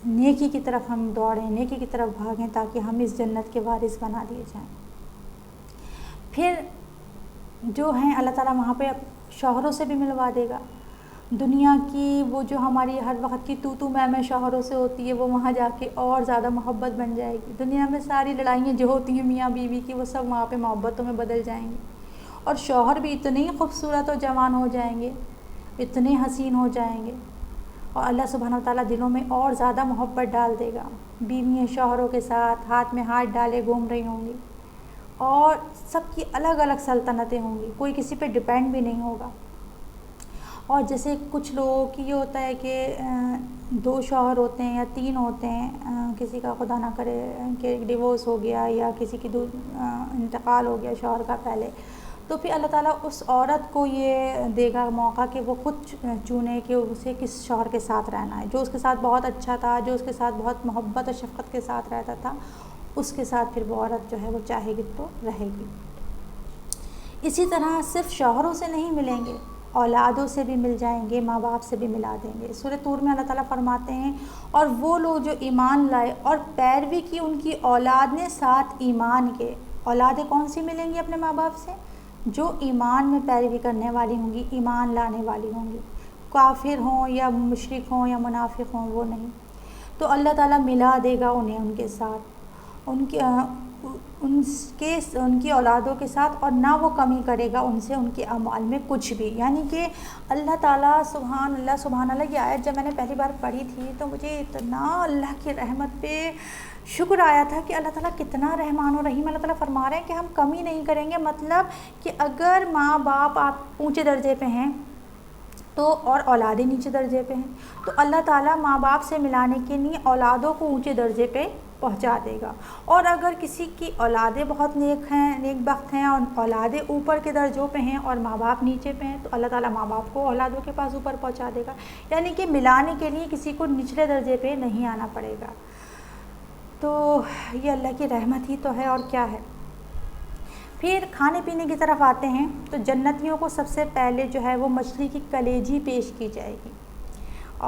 نیکی کی طرف ہم دوڑیں، نیکی کی طرف بھاگیں تاکہ ہم اس جنت کے وارث بنا دیے جائیں۔ پھر جو ہیں اللہ تعالیٰ وہاں پہ شوہروں سے بھی ملوا دے گا، دنیا کی وہ جو ہماری ہر وقت کی تو میں شوہروں سے ہوتی ہے وہ وہاں جا کے اور زیادہ محبت بن جائے گی۔ دنیا میں ساری لڑائیاں جو ہوتی ہیں میاں بیوی کی وہ سب وہاں پہ محبتوں میں بدل جائیں گی، اور شوہر بھی اتنے ہی خوبصورت اور جوان ہو جائیں گے، اتنے حسین ہو جائیں گے، اور اللہ سبحانہ و تعالیٰ دلوں میں اور زیادہ محبت ڈال دے گا۔ بیویاں شوہروں کے ساتھ ہاتھ میں ہاتھ ڈالے گھوم رہی ہوں گی، اور سب کی الگ الگ سلطنتیں ہوں گی، کوئی کسی پہ ڈپینڈ بھی نہیں ہوگا۔ اور جیسے کچھ لوگوں کی یہ ہوتا ہے کہ 2 شوہر ہوتے ہیں یا 3 ہوتے ہیں، کسی کا خدا نہ کرے کہ ڈیورس ہو گیا یا کسی کی انتقال ہو گیا شوہر کا پہلے، تو پھر اللہ تعالیٰ اس عورت کو یہ دے گا موقع کہ وہ خود چنے کہ اسے کس شوہر کے ساتھ رہنا ہے، جو اس کے ساتھ بہت اچھا تھا، جو اس کے ساتھ بہت محبت اور شفقت کے ساتھ رہتا تھا، اس کے ساتھ پھر وہ عورت جو ہے وہ چاہے گی تو رہے گی۔ اسی طرح صرف شوہروں سے نہیں ملیں گے، اولادوں سے بھی مل جائیں گے، ماں باپ سے بھی ملا دیں گے۔ سورہ طور میں اللہ تعالیٰ فرماتے ہیں اور وہ لوگ جو ایمان لائے اور پیروی کی ان کی اولاد نے ساتھ ایمان کے، اولادیں کون سی ملیں گی اپنے ماں باپ سے؟ جو ایمان میں پیروی کرنے والی ہوں گی، ایمان لانے والی ہوں گی، کافر ہوں یا مشرک ہوں یا منافق ہوں وہ نہیں، تو اللہ تعالیٰ ملا دے گا انہیں ان کے ساتھ، ان کی اولادوں کے ساتھ، اور نہ وہ کمی کرے گا ان سے ان کے اعمال میں کچھ بھی۔ یعنی کہ اللہ تعالیٰ سبحان اللہ یہ آیت جب میں نے پہلی بار پڑھی تھی تو مجھے اتنا اللہ کی رحمت پہ شکر آیا تھا کہ اللہ تعالیٰ کتنا رحمان و رحیم۔ اللہ تعالیٰ فرما رہے ہیں کہ ہم کمی نہیں کریں گے، مطلب کہ اگر ماں باپ آپ اونچے درجے پہ ہیں تو اور اولادیں نیچے درجے پہ ہیں، تو اللہ تعالیٰ ماں باپ سے ملانے کے لیے اولادوں کو اونچے درجے پہ پہنچا دے گا۔ اور اگر کسی کی اولادیں بہت نیک ہیں، نیک بخت ہیں، اور اولادیں اوپر کے درجوں پہ ہیں اور ماں باپ نیچے پہ ہیں، تو اللہ تعالیٰ ماں باپ کو اولادوں کے پاس اوپر پہنچا دے گا، یعنی کہ ملانے کے لیے کسی کو نچلے درجے پہ نہیں آنا پڑے گا۔ تو یہ اللہ کی رحمت ہی تو ہے، اور کیا ہے۔ پھر کھانے پینے کی طرف آتے ہیں، تو جنتیوں کو سب سے پہلے جو ہے وہ مچھلی کی کلیجی پیش کی جائے گی،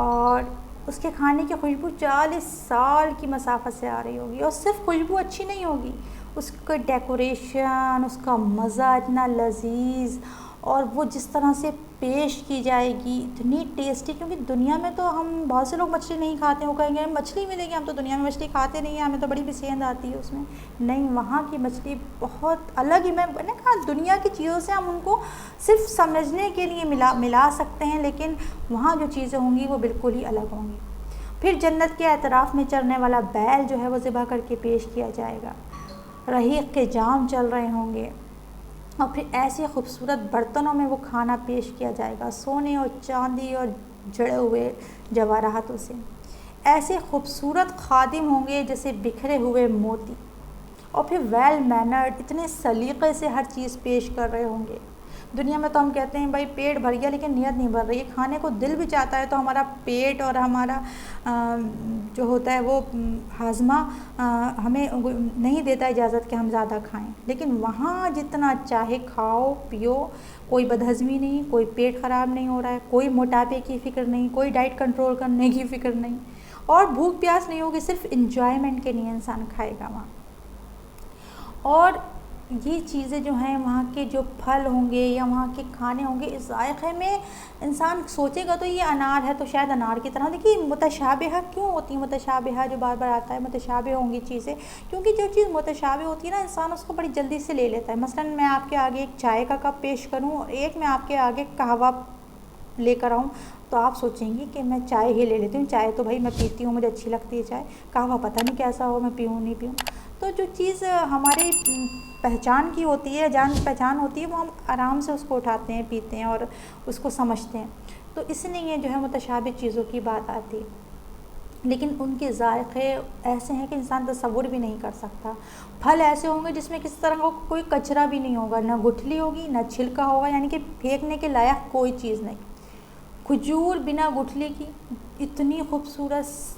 اور اس کے کھانے کی خوشبو 40 سال کی مسافت سے آ رہی ہوگی، اور صرف خوشبو اچھی نہیں ہوگی، اس کا ڈیکوریشن، اس کا مزہ اتنا لذیذ، اور وہ جس طرح سے پیش کی جائے گی اتنی ٹیسٹی، کیونکہ دنیا میں تو ہم بہت سے لوگ مچھلی نہیں کھاتے ہیں، وہ کہیں گے مچھلی ملے گی، ہم تو دنیا میں مچھلی کھاتے نہیں ہیں، ہمیں تو بڑی پسند آتی ہے اس میں، نہیں، وہاں کی مچھلی بہت الگ ہی، میں نے کہا دنیا کی چیزوں سے ہم ان کو صرف سمجھنے کے لیے ملا سکتے ہیں، لیکن وہاں جو چیزیں ہوں گی وہ بالکل ہی الگ ہوں گی۔ پھر جنت کے اطراف میں چرنے والا بیل جو ہے وہ ذبح کر کے پیش کیا جائے گا، رحیق کے جام چل رہے ہوں گے، اور پھر ایسے خوبصورت برتنوں میں وہ کھانا پیش کیا جائے گا، سونے اور چاندی اور جڑے ہوئے جواہراتوں سے، ایسے خوبصورت خادم ہوں گے جیسے بکھرے ہوئے موتی، اور پھر ویل مینرڈ، اتنے سلیقے سے ہر چیز پیش کر رہے ہوں گے۔ دنیا میں تو ہم کہتے ہیں بھائی پیٹ بھر گیا لیکن نیت نہیں بھر رہی ہے، کھانے کو دل بھی چاہتا ہے تو ہمارا پیٹ اور ہمارا جو ہوتا ہے وہ ہاضمہ ہمیں نہیں دیتا اجازت کہ ہم زیادہ کھائیں، لیکن وہاں جتنا چاہے کھاؤ پیو، کوئی بدہضمی نہیں، کوئی پیٹ خراب نہیں ہو رہا ہے، کوئی موٹاپے کی فکر نہیں، کوئی ڈائٹ کنٹرول کرنے کی فکر نہیں، اور بھوک پیاس نہیں ہوگی، صرف انجوائمنٹ کے لیے انسان کھائے گا وہاں۔ اور یہ چیزیں جو ہیں وہاں کے جو پھل ہوں گے یا وہاں کے کھانے ہوں گے، اس ذائقے میں انسان سوچے گا تو یہ انار ہے تو شاید انار کی طرح، دیکھیے متشابہہ کیوں ہوتی ہیں، متشابہہ جو بار بار آتا ہے، متشابہ ہوں گی چیزیں، کیونکہ جو چیز متشابہ ہوتی ہے نا انسان اس کو بڑی جلدی سے لے لیتا ہے۔ مثلاً میں آپ کے آگے ایک چائے کا کپ پیش کروں اور ایک میں آپ کے آگے قہوہ لے کر آؤں تو آپ سوچیں گی کہ میں چائے ہی لے لیتی ہوں، چائے تو بھائی میں پیتی ہوں، مجھے اچھی لگتی ہے چائے، قہوہ پتہ نہیں کیسا ہو، میں پیوں نہیں پیوں۔ تو جو چیز ہماری پہچان کی ہوتی ہے، جان پہچان ہوتی ہے، وہ ہم آرام سے اس کو اٹھاتے ہیں، پیتے ہیں اور اس کو سمجھتے ہیں، تو اس لیے جو ہے متشابہ چیزوں کی بات آتی ہے، لیکن ان کے ذائقے ایسے ہیں کہ انسان تصور بھی نہیں کر سکتا۔ پھل ایسے ہوں گے جس میں کس طرح کا کوئی کچرا بھی نہیں ہوگا، نہ گٹھلی ہوگی نہ چھلکا ہوگا، یعنی کہ پھینکنے کے لائق کوئی چیز نہیں۔ کھجور بنا گٹھلی کی اتنی خوبصورت،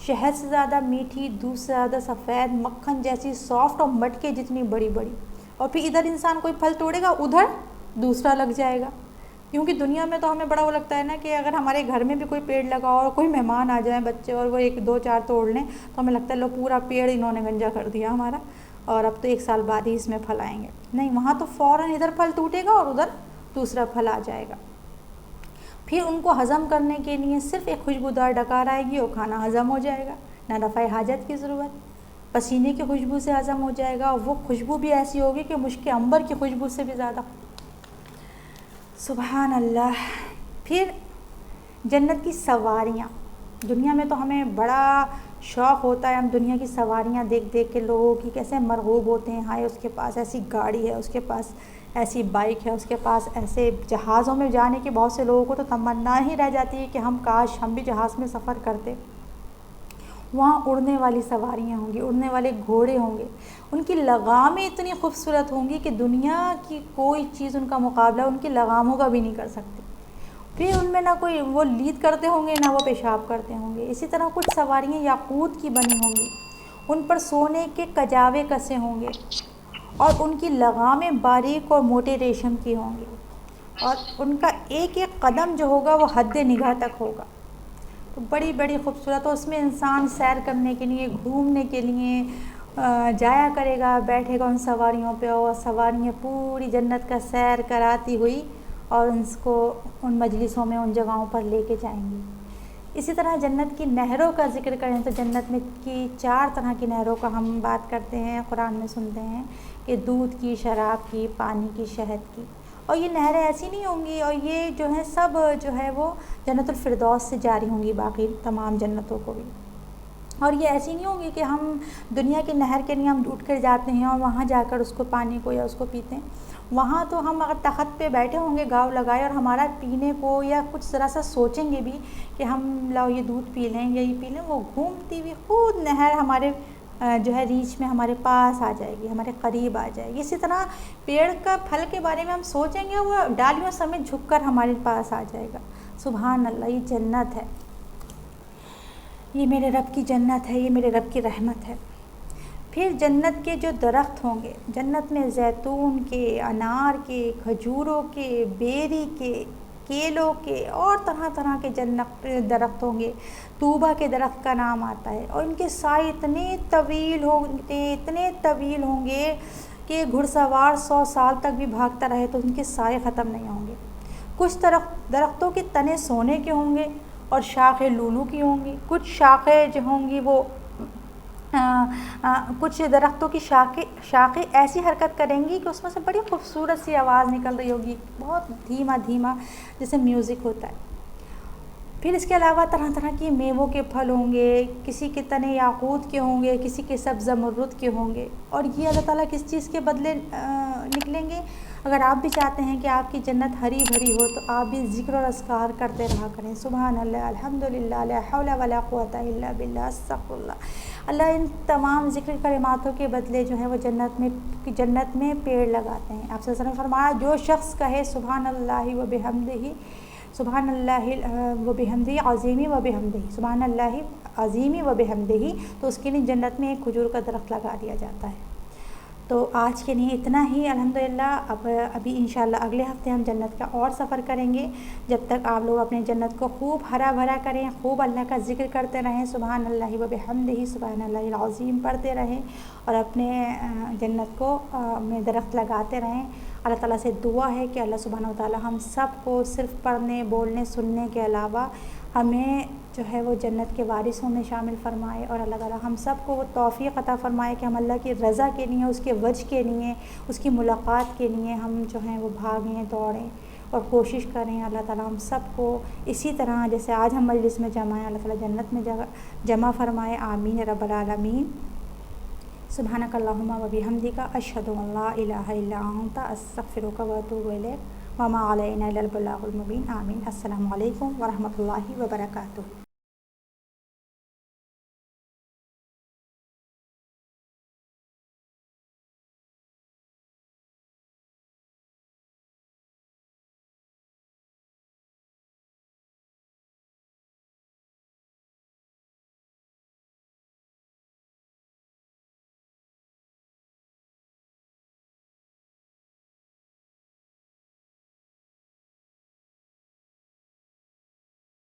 شہد سے زیادہ میٹھی، دودھ سے زیادہ سفید، مکھن جیسی سافٹ، اور مٹکے جتنی بڑی بڑی، اور پھر ادھر انسان کوئی پھل توڑے گا ادھر دوسرا لگ جائے گا، کیونکہ دنیا میں تو ہمیں بڑا وہ لگتا ہے نا کہ اگر ہمارے گھر میں بھی کوئی پیڑ لگا اور کوئی مہمان آ جائیں بچے اور وہ ایک دو چار توڑ لیں تو ہمیں لگتا ہے لو پورا پیڑ انہوں نے گنجا کر دیا ہمارا، اور اب تو 1 سال بعد ہی اس میں پھل آئیں گے، نہیں، وہاں تو فوراً ادھر پھل ٹوٹے گا اور ادھر دوسرا پھل آ جائے گا۔ پھر ان کو ہضم کرنے کے لیے صرف ایک خوشبودار ڈکار آئے گی اور کھانا ہضم ہو جائے گا، نہ رفع حاجت کی ضرورت، پسینے کی خوشبو سے ہضم ہو جائے گا، اور وہ خوشبو بھی ایسی ہوگی کہ مشک عنبر کی خوشبو سے بھی زیادہ۔ سبحان اللہ۔ پھر جنت کی سواریاں، دنیا میں تو ہمیں بڑا شوق ہوتا ہے، ہم دنیا کی سواریاں دیکھ دیکھ کے لوگوں کی کیسے مرغوب ہوتے ہیں، ہائے اس کے پاس ایسی گاڑی ہے، اس کے پاس ایسی بائک ہے، اس کے پاس ایسے جہازوں میں جانے کی بہت سے لوگوں کو تو تمنا ہی رہ جاتی ہے کہ کاش ہم بھی جہاز میں سفر کرتے۔ وہاں اڑنے والی سواریاں ہوں گی، اڑنے والے گھوڑے ہوں گے، ان کی لگامیں اتنی خوبصورت ہوں گی کہ دنیا کی کوئی چیز ان کا مقابلہ ان کی لگاموں کا بھی نہیں کر سکتی۔ پھر ان میں نہ کوئی وہ لید کرتے ہوں گے نہ وہ پیشاب کرتے ہوں گے۔ اسی طرح کچھ سواریاں یاقوت کی بنی ہوں گی، ان پر سونے کے کجاوے کسے ہوں گے، اور ان کی لگامیں باریک اور موٹے ریشم کی ہوں گی، اور ان کا ایک ایک قدم جو ہوگا وہ حد نگاہ تک ہوگا، تو بڑی بڑی خوبصورت، اور اس میں انسان سیر کرنے کے لیے، گھومنے کے لیے جایا کرے گا، بیٹھے گا ان سواریوں پہ، اور سواریاں پوری جنت کا سیر کراتی ہوئی اور اس کو ان مجلسوں میں، ان جگہوں پر لے کے جائیں گی۔ اسی طرح جنت کی نہروں کا ذکر کریں تو جنت میں کی 4 طرح کی نہروں کا ہم بات کرتے ہیں، قرآن میں سنتے ہیں کہ دودھ کی، شراب کی، پانی کی، شہد کی، اور یہ نہریں ایسی نہیں ہوں گی، اور یہ جو ہیں سب جو ہے وہ جنت الفردوس سے جاری ہوں گی، باقی تمام جنتوں کو بھی۔ اور یہ ایسی نہیں ہوگی کہ ہم دنیا کے نہر کے لیے ہم اٹھ کر جاتے ہیں اور وہاں جا کر اس کو پانی کو یا اس کو پیتے ہیں۔ وہاں تو ہم اگر تخت پہ بیٹھے ہوں گے گاؤ لگائے اور ہمارا پینے کو یا کچھ ذرا سا سوچیں گے بھی کہ ہم لاؤ یہ دودھ پی لیں یا یہ پی لیں، وہ گھومتی ہوئی خود نہر ہمارے جو ہے ریچ میں ہمارے پاس آ جائے گی، ہمارے قریب آ جائے گی۔ اسی طرح پیڑ کا پھل کے بارے میں ہم سوچیں گے وہ ڈالیوں سمیت جھک کر ہمارے پاس آ جائے گا۔ سبحان اللہ، یہ جنت ہے، یہ میرے رب کی جنت ہے، یہ میرے رب کی رحمت ہے۔ پھر جنت کے جو درخت ہوں گے، جنت میں زیتون کے، انار کے، کھجوروں کے، بیری کے، کیلوں کے اور طرح طرح کے جنت درخت ہوں گے۔ طوبہ کے درخت کا نام آتا ہے اور ان کے سائے اتنے طویل ہوں گے کہ گھڑ سوار 100 سال تک بھی بھاگتا رہے تو ان کے سائے ختم نہیں ہوں گے۔ کچھ درختوں کے تنے سونے کے ہوں گے اور شاخیں لولو کی ہوں گی۔ کچھ شاخیں جو ہوں گی وہ کچھ درختوں کی شاخیں ایسی حرکت کریں گی کہ اس میں سے بڑی خوبصورت سی آواز نکل رہی ہوگی، بہت دھیما دھیما جیسے میوزک ہوتا ہے۔ پھر اس کے علاوہ طرح طرح کی میووں کے پھل ہوں گے، کسی کے تنے یاقوت کے ہوں گے، کسی کے سبز زمرد کے ہوں گے۔ اور یہ اللہ تعالیٰ کس چیز کے بدلے نکلیں گے؟ اگر آپ بھی چاہتے ہیں کہ آپ کی جنت ہری بھری ہو تو آپ بھی ذکر اور اذکار کرتے رہا کریں، سبحان اللہ، الحمدللہ، لا حول ولا قوۃ الا باللہ، استغفر اللہ۔ اللہ ان تمام ذکر کلماتوں کے بدلے جو ہے وہ جنت میں پیڑ لگاتے ہیں۔ آپ صلی اللہ علیہ وسلم نے فرمایا جو شخص کہے سبحان اللہ و بحمدہ، سبحان اللہ و بحمدہ عظیمی و بحمدہ، سبحان اللہ عظیمی و بحمدہ، تو اس کے لیے جنت میں ایک کھجور کا درخت لگا دیا جاتا ہے۔ تو آج کے لیے اتنا ہی الحمدللہ۔ ابھی انشاءاللہ اگلے ہفتے ہم جنت کا اور سفر کریں گے۔ جب تک آپ لوگ اپنے جنت کو خوب ہرا بھرا کریں، خوب اللہ کا ذکر کرتے رہیں، سبحان اللہ و بحمدہ، سبحان اللہ العظیم پڑھتے رہیں اور اپنے جنت کو میں درخت لگاتے رہیں۔ اللہ تعالیٰ سے دعا ہے کہ اللہ سبحانہ و تعالیٰ ہم سب کو صرف پڑھنے، بولنے، سننے کے علاوہ ہمیں جو ہے وہ جنت کے وارثوں میں شامل فرمائے، اور اللہ تعالیٰ ہم سب کو وہ توفیق عطا فرمائے کہ ہم اللہ کی رضا کے لیے، اس کے وجہ کے لیے، اس کی ملاقات کے لیے ہم جو ہیں وہ بھاگیں، دوڑیں اور کوشش کریں۔ اللہ تعالیٰ ہم سب کو اسی طرح جیسے آج ہم مجلس میں جمع ہیں، اللہ تعالیٰ جنت میں جمع فرمائے، آمین رب العالمین۔ سبحانک اللہم و بحمدک، اشہد ان لا الہ الا انت، استغفرک و اتوب الیک، وما علینا الا البلاغ المبین، آمین۔ السلام علیکم ورحمۃ اللہ وبرکاتہ۔